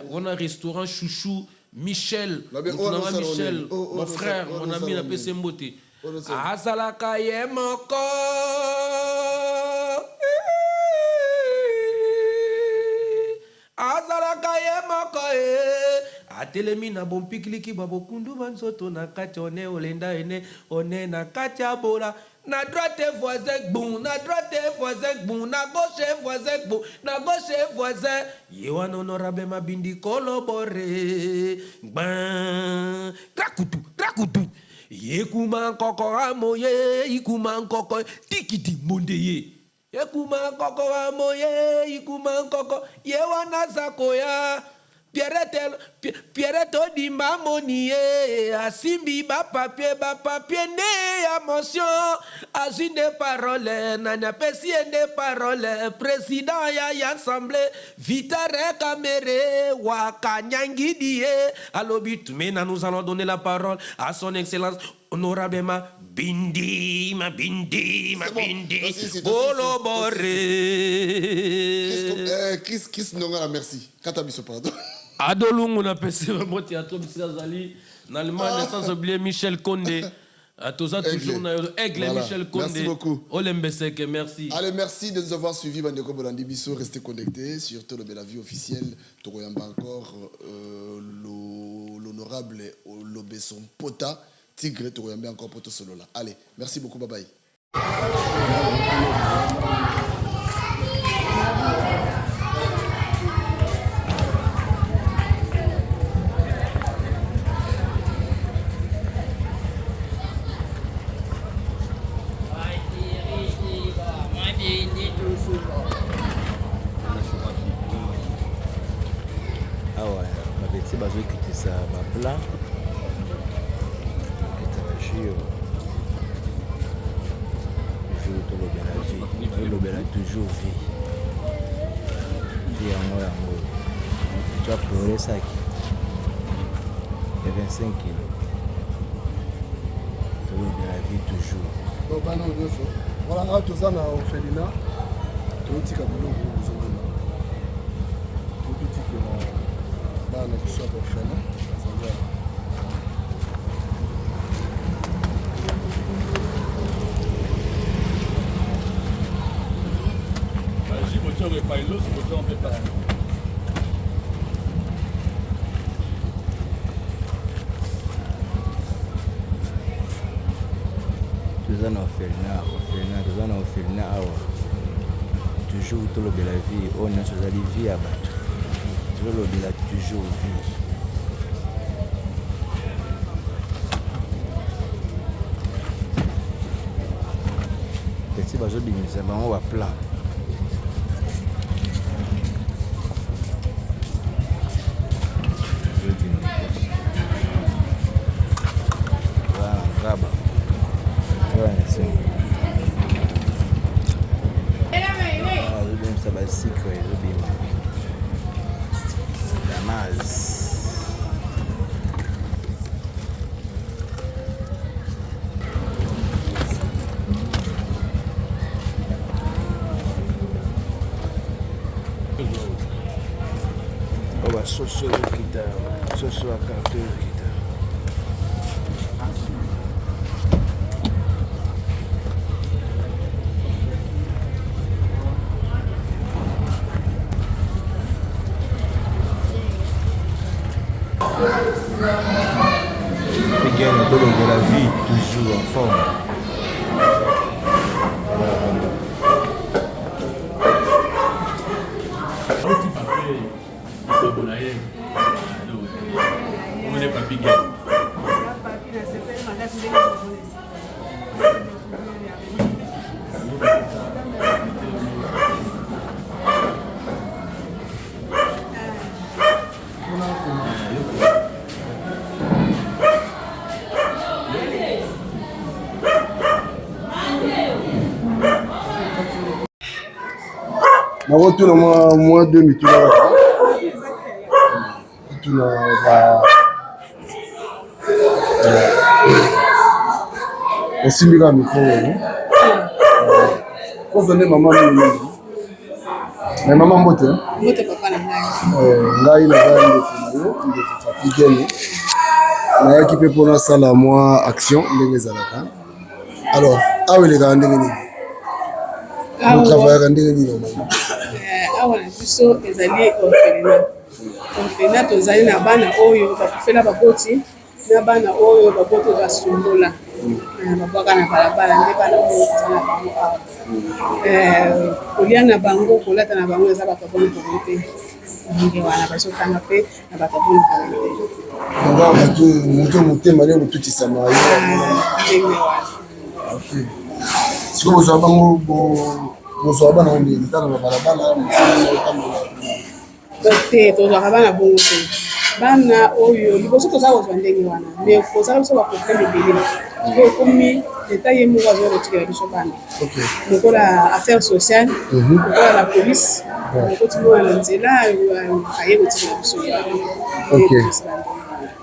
On a un restaurant chouchou Michel, Michel, mon frère, mon ami la PC Mbote. Azalaka yemoko atelemi na bon pikliki babokundu banzoto na kati one olenda ene one na kati abola na droite voisin bon na droite voisin bon na gauche voisin bon na gauche voisin yewan honorable Mabindi Kolobore ban krakutu yekuma nkoko amoye ikuma nkoko tikiti mondeye yekuma nkoko amoye ikuma nkoko yewana zakoya Pierrette Odimba Monie, Asimbi ba papier ne ya mention, azine des paroles, nana pesi des paroles, président ya assemblée, Vitare Kamere, Wakanyangi die, alobit, maintenant nous allons donner la parole à son excellence, honorable Mabindi, Kolobore. Chris Nongala, merci. Katabiso, pardon. Adolungu na pese Bambo Théâtre Bisazali na Allemagne sans oublier Michel Condé à tous ça toujours na Aigle voilà. Michel Condé. Merci beaucoup. Olembeseke, merci. Allez, merci de nous avoir suivis Bandeko Bolandi Bisso, restez connectés sur Tolobe la vie officielle. Toroyamba encore l'honorable Lobeson Pota Tigre Toroyamba encore Poto Solola. Allez, merci beaucoup, bye bye. bazokitisa baplan okitaka jure tolobela vie tolobela toujours vie vie yango tu as pleuré saki et 25 kilos tolobela vie toujours bana nyonso voilà awa toza na orphelina toyotika biloko ozomona tototikela bana biso ya orphelin azali toza na orphelina awa toujours tolobela vie oyo nyonso ezali vie ya bato tolobela toujours vie peti bazobimisa bango baplan Naz. Oba soso kita, soso akarto kita. Miguel de la vie, toujours en forme. Tuna mwa 2 mituna tuna ba osimbika mikolo kozone mama mimi na mama mbote papa na ngai ngai na ngai ndeko Papigene nayaki mpe mpona sala mwa action ndenge ezalaka. Alors awa eleka ndenge nini travaillaka ndenge nini normalement? Awa na biso ezali orphelinat tozali na bana oyo bakufela baboti na bana oyo baboti basumbola babwaka na balabala nde bana oyo ezali na bango awa kolia na bango kolata na bango eza bato boni koboni te ndenge wana bazotanga mpe na bato boni koboni te moto motema nde kotutisama ndenge wana. sikoyo bozwa bango bozwa bana ondeni tana na balabala te tozwaka bana bongo te bana oyo liboso toza kozwa ndenge wana me kozala biso baproblème ebele po ekomi leta ye moko azokotikela biso bana lokola affaire sociale lokola la police okotimona na nzela aye kotikela biso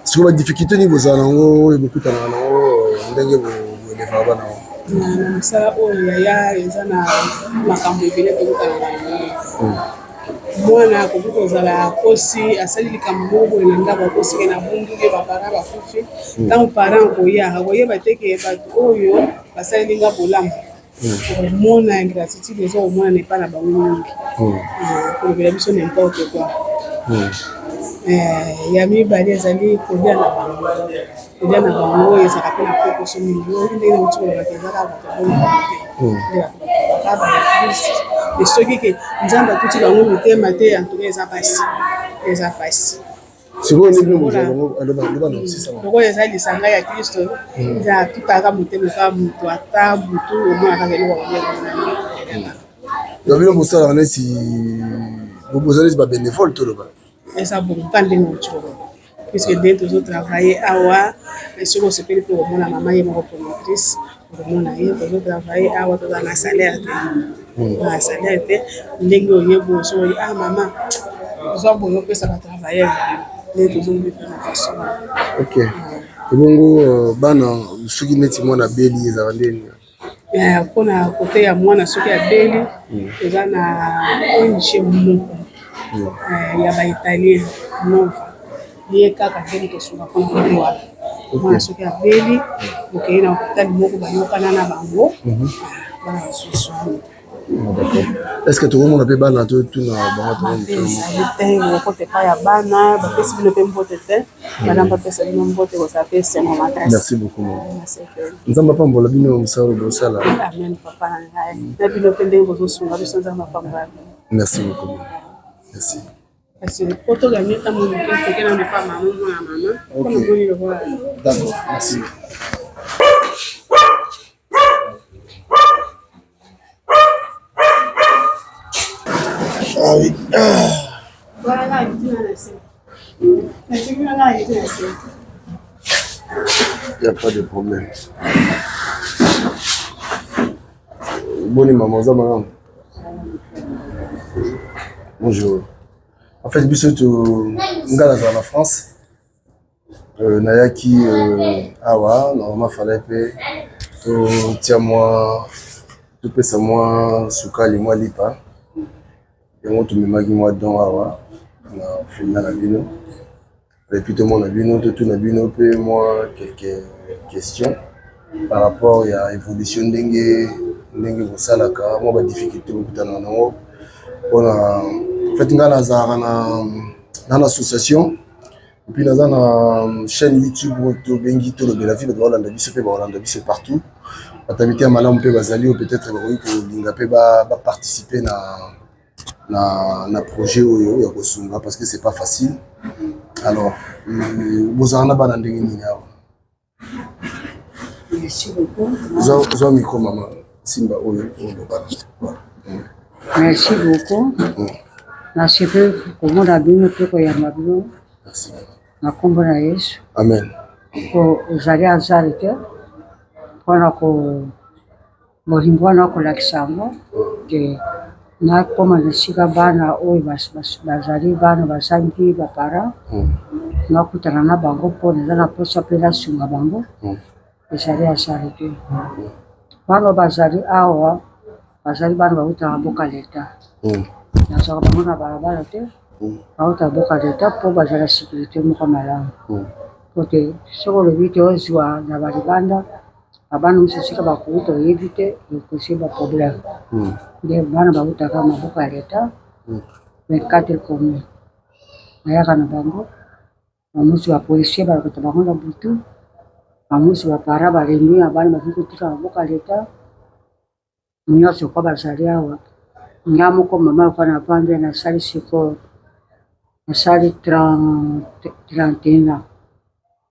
sikoyo badifficulté nini bozala nango oyo bokutanaka nango ndenge boelevaka bana ngo na mosala oyo yaya eza na makambo ebele tokotanaka nango mwana akoki kozala kosi asali likambo moko boye na ndako akosike na bunduke bapara bakufi ntango parent koyaka koyeba teke bato oyo basalilinga bolamu komona ingratitude eza komona na epai na bango mingi kolobela biso nimporte quoi. Ya mibale ezali kolia na bango oyo ezalaka mpe na pokoso mingi oyo ndenge na kotikolobaka ezaka bato bona soki ke nzambe atuti bango mitema te antuka eza pasi lokola eza lisanga ya kristo eza atutaka motema kaka moto ata butu omonaka eloko bino bosalaka neti boza neti babénévole toloba eza bonga ndenge otikoba puisque nde tozotravaille awa soki osepeli mpe komona mama ye moko promotrice okomona ye tozotravaille awa toza na salaire te ndenge oyebo soki mama ozwa boyo opesa batravailleur nde tozobika na façon. Ok ebongo bana soki neti mwana beli ezala ndeni mpona kote ya mwana soki abeli eza na ONG moko ya baitalien nova ye kaka ndenge tosunga mpona kote wana mwana soki abeli okei na hôpital moko bayokana na bango bana basusu est-ce que tokomona mpe bana totuna bango ezali te okote epai ya bana bapesi bino mpe mbote te bana bapesa bino mbote kozala mpe sengo makasi. Merci beaucoup nzambe apambola bino mosala bosala. Amen papa na ngai na bino mpe ndenge bozosunga biso nzambe apambola. Merci beaucoup merci. Kasi poto gagné ta mon ke na pas maman mwana mama mpona boni lokola. D'accord merci. Ah oui. Voilà, il dit il n'y a pas de problème. Bonne maman, ça madame. Bonjour. En fait, biso to ngala za la France. Nayaki awa normalement fallait pe to tia moi to pesa moi sukali moi lipa. Et moi to me magi moi don awa na fina na bino. Et puis tout le monde a bino tout na bino pe moi quelques questions par rapport à l'évolution d'engue bosalaka moi ba difficulté bokutana nango pona fait ngana za na association et puis dans une chaîne YouTube to bengi to de la vie de Hollande biso pe ba Hollande biso partout batamité ya malamu pe bazali peut-être ba ko linga pe ba participer na projet oyo ya kosunga parce que c'est pas facile alors bozana bana ndenge nini awa. Merci beaucoup. Zo micro maman Simba oyo voilà. Merci beaucoup. Merci beaucoup. Comment la bino pe ko ya mabino. Merci. Na kombo na Yesu. Amen. Ko uzali azalite. Pona ko molimbo na ko lakisamo ke na koma na sika bana oyo bazali bana basangi bapara. Na kutana na bango pona na posa pela sunga bango. Ezali azalite. Bana bazali awa bazali bana bauta boka leta. Nazoka bango na barabara te. Bauta boka leta po bazala sécurité moko malamu. Pote soko lobite ozwa na balibanda abana musisika bakuta yebite yokusiba problème. De bana bauta kama boka leta. 24 commune. Ayaka na bango. Amusi wa policier bakuta bango na butu. Amusi wa para balengi abana bakutika boka leta. Nyoso kwa bazali awa. Nyamo ko mama kwa na pande na sali siko na sali 31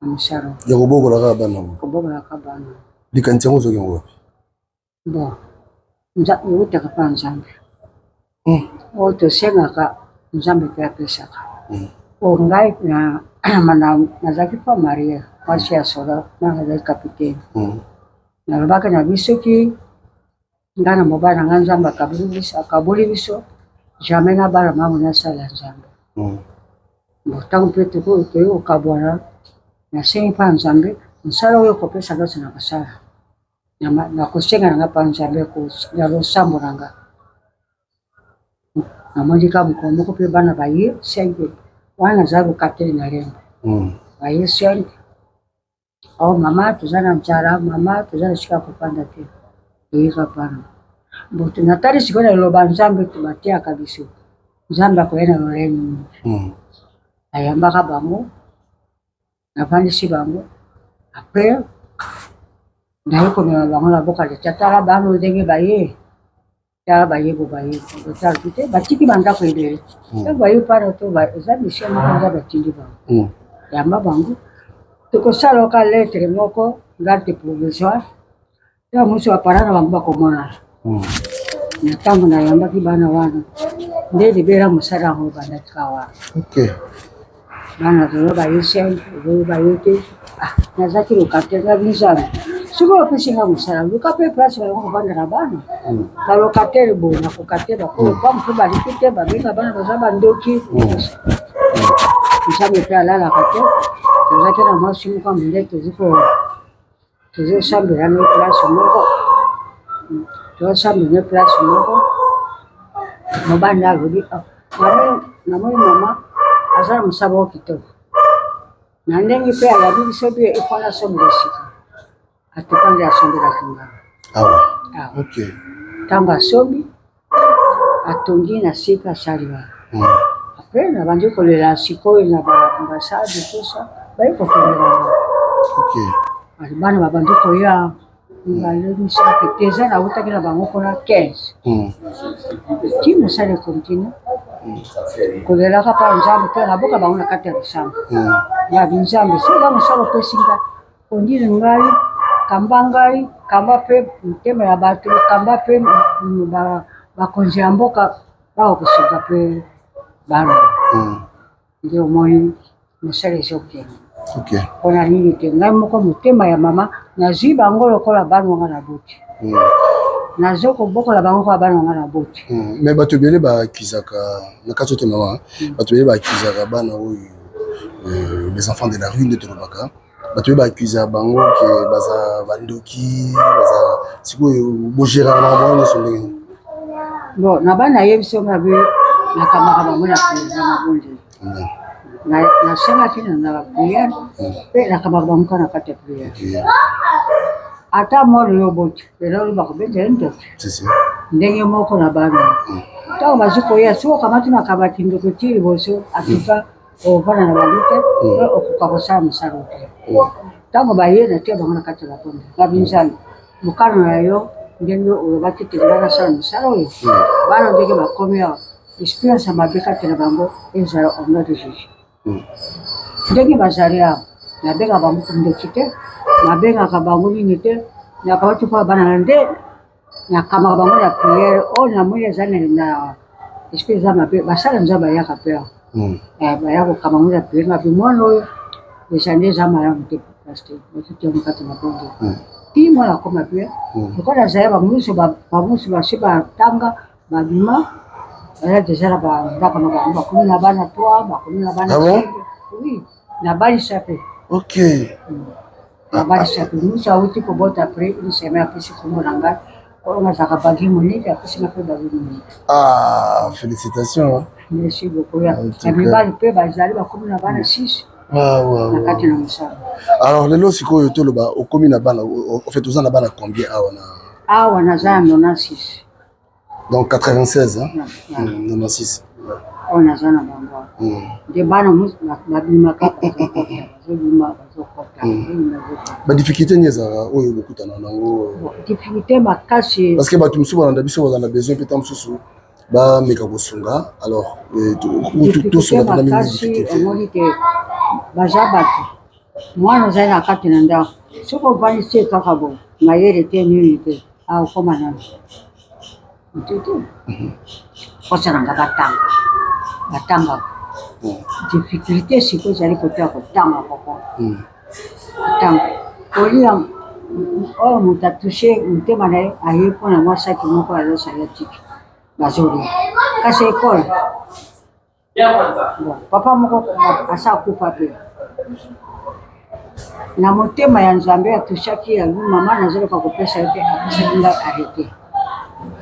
amsharo. Ya kubogo la kabana. Kubogo la kabana. Likanchango zo kengo. Bo. Nja yote kapa nzambe. Oto senga ka nzambe kwa pesa ka. O ngai na na zaki pa Maria, wasi asola na zaki kapiteni. Na robaka na bisoki ngana mobana nganzamba kabuli biso jamais na bara mamu na sala nzambe. Botango petu ko to kabwana na sengi pa nzambe nsala oyo kopesa losi na basala. Na kosenga nga pa nzambe ko ya lo sambo nanga. Na mondika mko mko pe bana baye sengi wana zabu kateli na rembo. Baye sengi. Oh mama tuzana mchara mama tuzana shika kupanda te. Ika pana. Bote natari sikona loba nzambe tubatia kabisa. Nzambe akoena loreni. Ayamba ka bango. Nafandi si bango. Après ndaye ko na bango la boka de tatala bango ndenge baye. Ya baye go baye. Botal kite batiki banda ko ide. Ya baye para to ba nzambe shi amanga batindi bango. Yamba bango. Tuko salo ka lettre moko ngarte provisoire. Ya musu aparana bango bakomona. Natango na yamba ki bana wana. Nde libera musara ho bana kawa. OK. Bana to ba yesen, ba yote. Na zaki lokate na visa. Suko pesinga musara, lukape place ba ko bana bana. Ba lokate bo na ko kate ba ko ba mtu ba likite ba binga bana bazaba ndoki. Isabe pia lala kate. Zaki na masimu kwa mleto ziko. Tuzo sambe ya no place moko. Tuzo sambe ne place moko. Mobanda rubi. Na mama azara musabo kitoko. Na ndenge pe ala bibi sobi ifana sombra sika. Atupande asombra kinga. Ah. OK. Tamba sobi atongi na sika saliwa. Après na banjo kolela siko na ambassade tout ça. Ba iko fondera. OK. Bana babanjo koya ngalo misa peteza na utaki na bango kona 15. Ti musale continue. Kolela ka pa nzambe pe na boka bango na kati ya bisamba. Ya binzambe so ba musalo pe singa. Ondile ngai kambangai kamba pe mteme ya batu kamba pe ba konzi amboka ba okusuka pe bana. Ndio moi musale joke. OK. Ona nini te ngai moko mutema ya mama na ziba ngolo kola bana nga na buti. nazo kobokola bango kwa bana nga na bote. Mais bato ebele bakizaka na kati ote mama bato ebele bakizaka bana oyo les enfants de la rue nde tolobaka bato ebele bakizaka bango ke baza bandoki baza sikoyo bogéraka na bango nyonso ndenge. Bon na bana yebi so ngabe nakamaka bango na président na bonde na senga kina na prière pe nakamaka bango na kati ya prière ata moro yo bote lelo bakobeta nto ndenge moko na bana ntango bazikoya soko kamati makabati ndoko tiri boso atuka ovana na balite okuka kosala mosala te ntango baye na te bango na kati ya bakonde babinzali mokano na yo ndenge olobaki telela nasala mosala oyo bana ndenge bakomi awa experience ya mabe kati na bango ezala omna de juge ndenge bazali awa nabengaka bango kondoki te nabengaka bango nini te nakabati mpo bana na nde nakamaka bango na prière oyo namoni ezali na esprit eza mabe basala nzambe bayaka mpe awa baya kokama bango na prière mabe mwana oyo eza nde eza malamu te paster bakitiango kati na bongo ti mwana akoma mpe lokola azali bamusu basi batanga babima baza deja na bandako na bango bakomi na bana 3 bakomi na bana oui na balisa mpe nabalisa mpe musu awuti kobota apres une semaine apesi kombo na ngai oyo nazalaka bagi monike apesinga mpe bagi monike. Félicitations. Merci beaucoup ya mibali mpe bazali bakomi na bana 6 na kati na mosala. Alors lelo sikoyo toloba okomi na bana en fait oza na bana combien awa naza na 96 donc 96 96 oyo naza na bango nde bana babimaka badifficulté nini ezalaka oyo bokutana nango difficulté makasi parce que bato mosusu balanda biso bazala na besoin mpe ta mosusu bameka kosunga alors tosunga mpena mingi difficulté omoni te baza bato mwana ozali na kati na ndako soki ovandisi kaka bo mayele te nini te akokoma nano tete kosalanga batanga difficulté sikoyo ezali kote ya kotanga koko kotanga kolia oyo moto atushe motema na ye aye mpona mwasaki moko azosala tiki bazolia kasi ekole papa moko asa akufa mpe na motema ya nzambe atushaki yango mama nazoloka kopesa ye te apesaki ngai arrete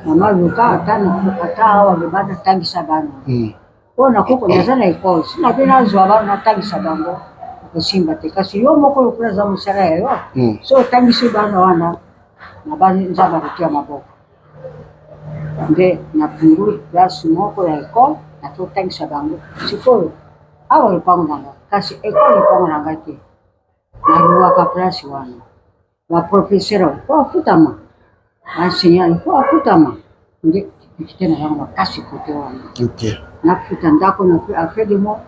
mama luka ata awa bebana atangisa bana oyo nakoko naza na ekole sina mpe nazwa bana natangisa bango kosimba te kasi yo moko lokola aza mosala ya yo so otangisi bana wana na banzambe akotia maboko nde na pungu place moko ya ekole natotangisa bango sikoyo awa lopango nanga kasi ekole lopango na ngai te naluwaka place wana baprofesseur po afutama baenseignant po afutama nde difficulté na yango makasi kote wana nafuta ndako na affaire de mo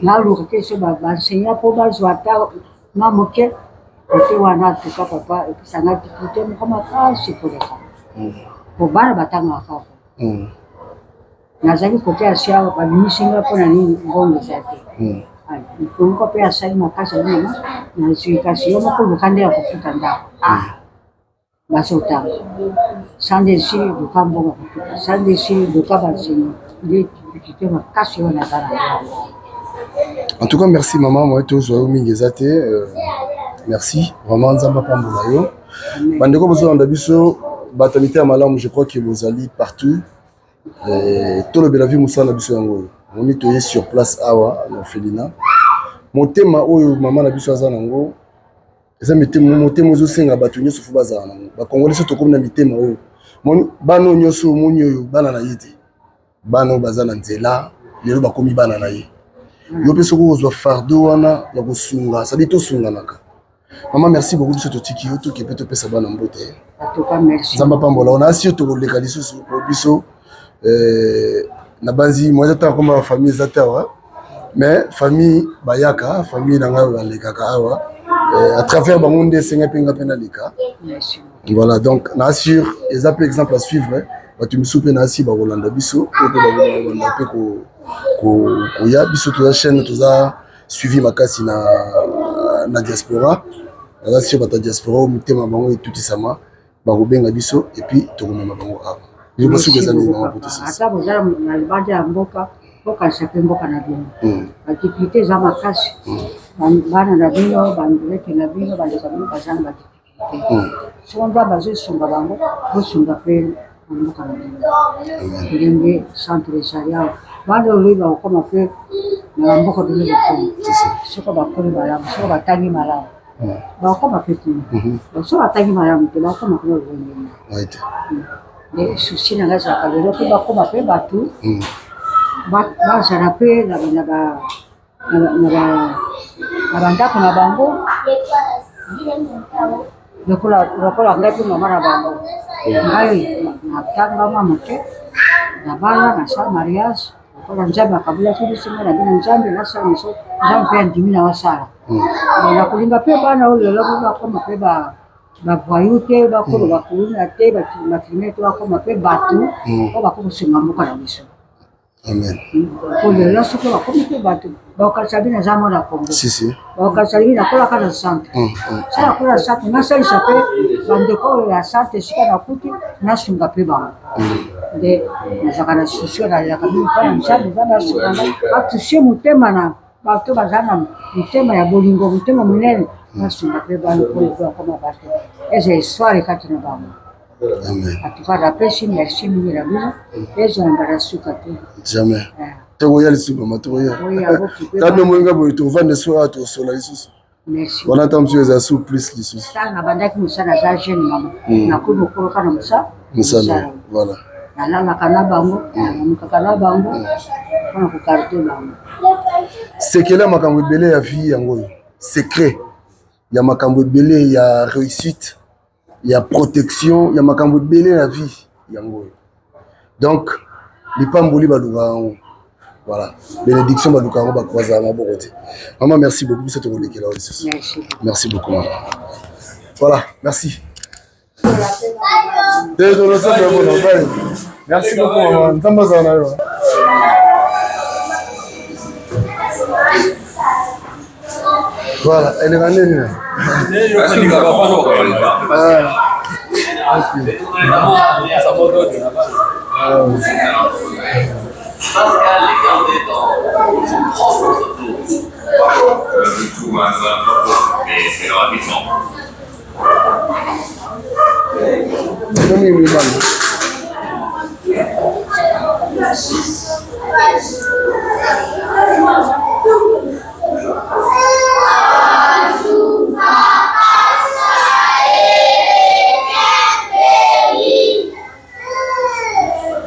naluka ke so baenseignant po bazwa ata na moke kote wana tuka papa episanga difficulté moko makasi koleka po bana batangaka kaka nazali kote ya sia babimisinga mpona nini ngongo eza te moko mpe asali makasi alima nazwi kasi yo moko luka nde ya kofuta ndako bazotanga sandesi luka mbongo kofuta sandesi luka banseignant nde difficulté makasi oyo nazala en tout cas merci maman moi tozwa yo mingi eza te merci vraiment nzambe apambola yo bandeko bozolanda biso batamite ya malamu je crois que bozali partout tolobela vi mosala na biso yango oyo moni toye sur place awa na orphelinat motema oyo mama na biso aza nango eza motema ozosenga bato nyonso fo bazala nango bakongolesi tokomi na mitema oyo moni bana oyo nyonso omoni oyo bana na ye te bana oyo baza na nzela lelo bakomi bana na ye yo mpe soki okozwa fardeau wana ya kosunga sadi tosunganaka mama merci beaucoup biso totiki yo toke mpe topesa bana mbote nzambe apambola ona asi yo tokoleka lisusu po biso na banzi moi eza taka koma famille eza te awa mais famille bayaka famille na ngai balekaka awa à travers bango nde esenga mpe nga mpe naleka voilà donc na assure eza mpe exemple à suivre bato misu mpe na asi bakolanda biso po mpe babanda mpe koya biso toza chaîne toza suivi makasi na diaspora naza sur bata diaspora oyo mitema bango etutisama bakobenga biso et puis tokomema bango awa. Je pense que ça nous va pour ça. Ata bozala na libanda ya mboka mboka chaque mboka na bino. Activité za makasi. Bana na bino bandeke na bino bandeka bino bazanga activité. Sonda bazo songa bango bosonga pe mboka na bino. Ndenge centre charia bana oliba okoma pe na mboka de l'État. Soko bakoli bala soko batangi mala. Bakoma pe tu. Soko batangi mala mpe bakoma ko ngene. Right. Les soucis na gaza ka lelo pe bakoma pe batu. Bazala pe na bandako na bango lokola ngai pe mama na bango ngai natanga mama te na bala na sa mariage lokola nzambe akabula tulisinga na bino nzambe nasala miso nzambe mpe andimi na wasala na kolinga pe bana oyo lelo bakoma pe bavoyu te bakolo bakuluna te batrime te bakoma pe batu po bakokosenga mboka na biso. Amen. Pour le reste, on va commettre battu. On va savoir les amants à Congo. Si. On va savoir la cola à la santé. Ça la cola à la santé. On a ça il s'appelle. Dans le corps la santé, c'est qu'on a coupé. On a son gapé bas. De les agents sociaux dans la cabine pas en salle. On a son gapé. Pas toucher mon thème na. Pas tout bazana. Mon thème ya bolingo. Mon thème monel. On a son gapé bas pour le voir comment passer. Et j'ai soirée quand on va. Amen. En tout cas, la paix, merci, mille amis. Et j'ai embarrassé quand jamais. Togoya le sous maman togoya. Quand nous m'enga boy to vendre soir to sola isus. Merci. Voilà tant monsieur za sous plus l'isus. Ça na bandaki musana za jeune maman. Na kuno ko kana musa. Musana. Voilà. Na la kana bango, na kana bango. Kana ko carte bango. Sekela makambo belé ya vie yango. Secret. Ya makambo belé ya réussite. Il y a protection, il y a makambo belé la vie yango. Donc lipamboli baluka voilà, bénédiction baluka ba croisa na bokote. Maman merci beaucoup pour cette relique là aussi. Merci beaucoup maman. Voilà, merci. Merci beaucoup maman. Nzamba za na yo. Voilà, elle est venue.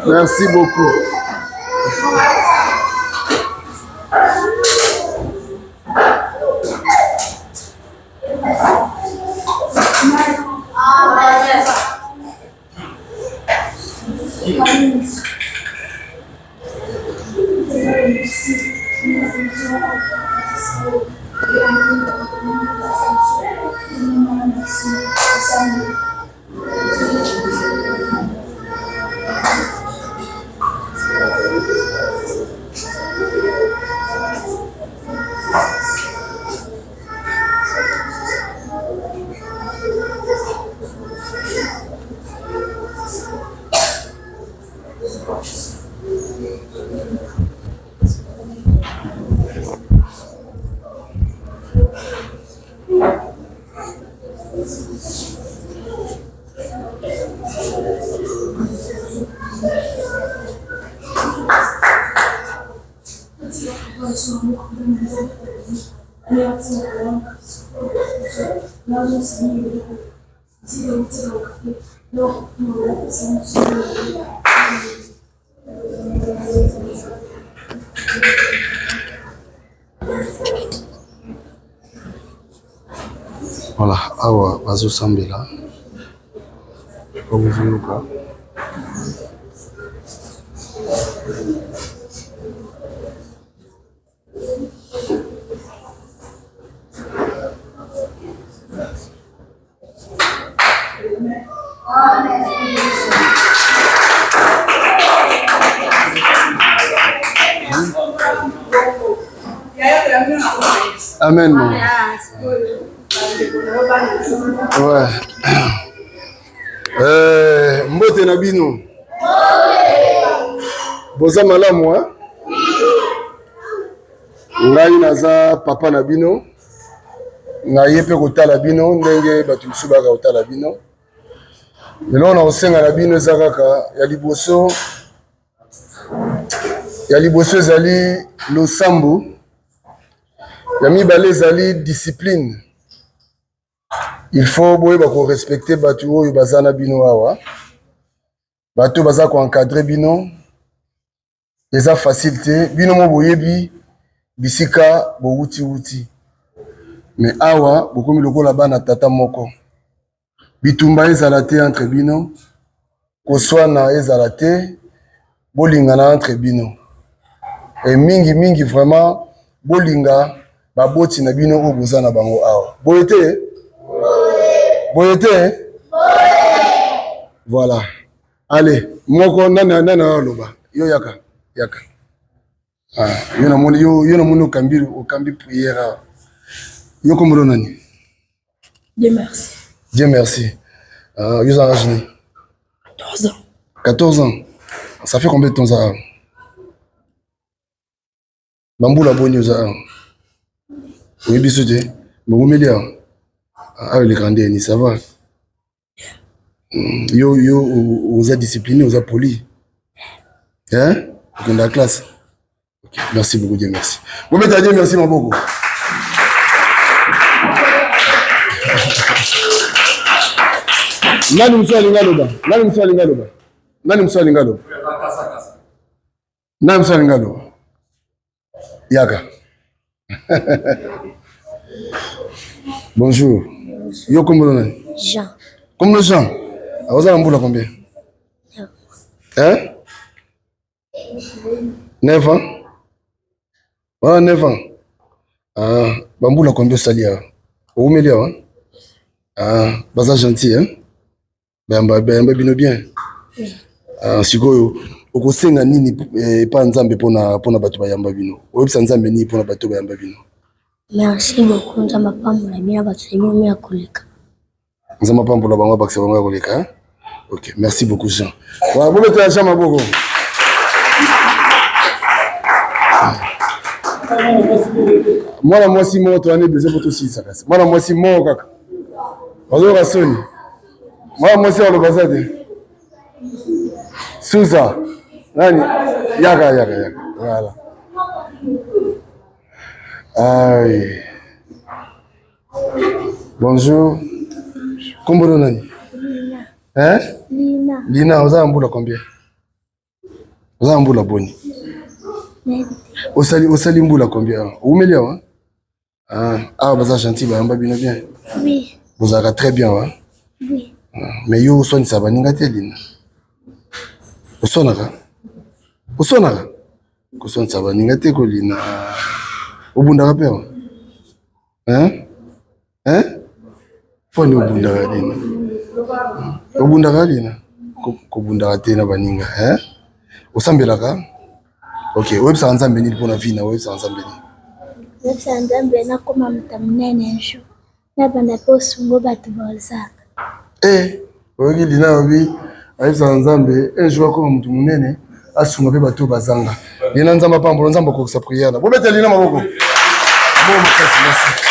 Merci beaucoup. Voilà, awa bazo sambela. Omuvunuka. Amen. Ouais. Mbote na bino. Boza malamu hein? Ngai naza papa na bino. Ngai pe kotala bino ndenge batu misusu baka kotala bino. Lelo na osenga na bino ezakaka ya liboso. Ya liboso ezali losambo. Ya mibale ezali discipline. Il faut boyeba ko respecter batu oyo bazana bino awa. Batu baza ko encadrer bino. Eza facilité bino mo boyebi bisika bo wuti. Mais awa bokomi lokola bana tata moko. Bitumba ezala te entre bino. Koswana ezala te. Bolingana entre bino. Et mingi vraiment bolinga baboti na bino o bozana bango awa. Boyete? Boyete? Voilà. Allez, moko nana loba. Yo yaka. Yo na moni okambi prière. Yo komolo nani? Dieu merci. Dieu merci. Yo za rajini. 14 ans. 14 ans. Ça fait combien de temps ça? Bamboula boni za. Oui bisouté. Momelia. Ah les grands ni ça va. Yo vous êtes discipliné, vous êtes poli. Hein? Dans la classe. Okay. Merci beaucoup, Dieu merci. Vous mettez à Dieu merci, mon beaucoup. Nani mswa lingaloba. Yaka. Bonjour. Yo comment on est? Jean. Comment Jean? Vous avez un boulot combien? Hein? 9 ans? Voilà, 9 ans. Ah, Bamboula combien salia? Où me hein? Ah, baza gentil, hein? Bamba bino bien. Ah, sikoyo. Okosenga nini pa nzambe pona bato bayamba bino. Oyebisa nzambe nini pona bato bayamba bino. Merci beaucoup nzamba pambola bina bato bino ya koleka. Nzamba pambola bango bakse bango ya koleka, hein? OK, merci beaucoup Jean. Wa bo beto ya Jean maboko. Mwana mwasi moto ane besoin pour tout ça kaka. Mwana mwasi mo kaka. Ozo rasoni. Mwana mwasi wa lobazade. Suza. Nani? Yaka. Voilà. Aïe. Bonjour. Kombono nani? Lina. Hein? Lina, oza mbula combien? Oza mbula boni. Osali mbula combien? Oumelia hein? Ah, baza gentil bayamba bino bien. Oui. Vous avez très bien hein? Oui. Mais yo soni sabaninga te Lina. Osonaka. Kosoni sabaninga te ko Lina. Obundaka pe hein? Foni obundaka Lina. Obundaka Lina. Kobundaka te na baninga hein? Osambelaka? OK, websa nzambe ni pona vina, websa nzambe ni. Websa nzambe na koma mtamunene nsho. Na banda posungo batu boza. Ogi Lina obi, websa nzambe ejwa koma mtu munene, asunga pe batu bazanga. Lina nzamba pambola nzamba ko sa prière. Bo bete Lina maboko. Bon merci.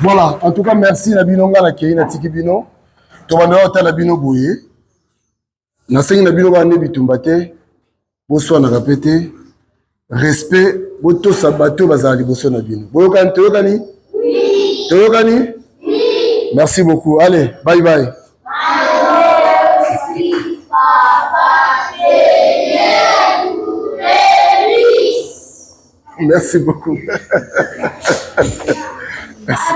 Voilà, en tout cas merci na bino ngala kei na tiki bino. To banda ota la bino boye. Na sengi na bino ba ne bitumba te. Boswa na répéter. Respect boto sabato bazali boso na bino. Boyokani toyokani? Oui. Toyokani? Oui. Merci beaucoup. Allez, bye bye. Merci papa. Merci beaucoup. Merci.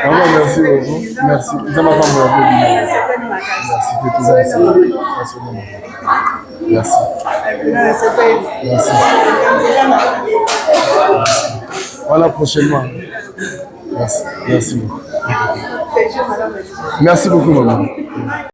Maman, merci beaucoup. Merci. Ça m'a pas bien. Merci. Merci. Merci. Voilà prochainement. Merci. Merci beaucoup. Merci beaucoup, maman.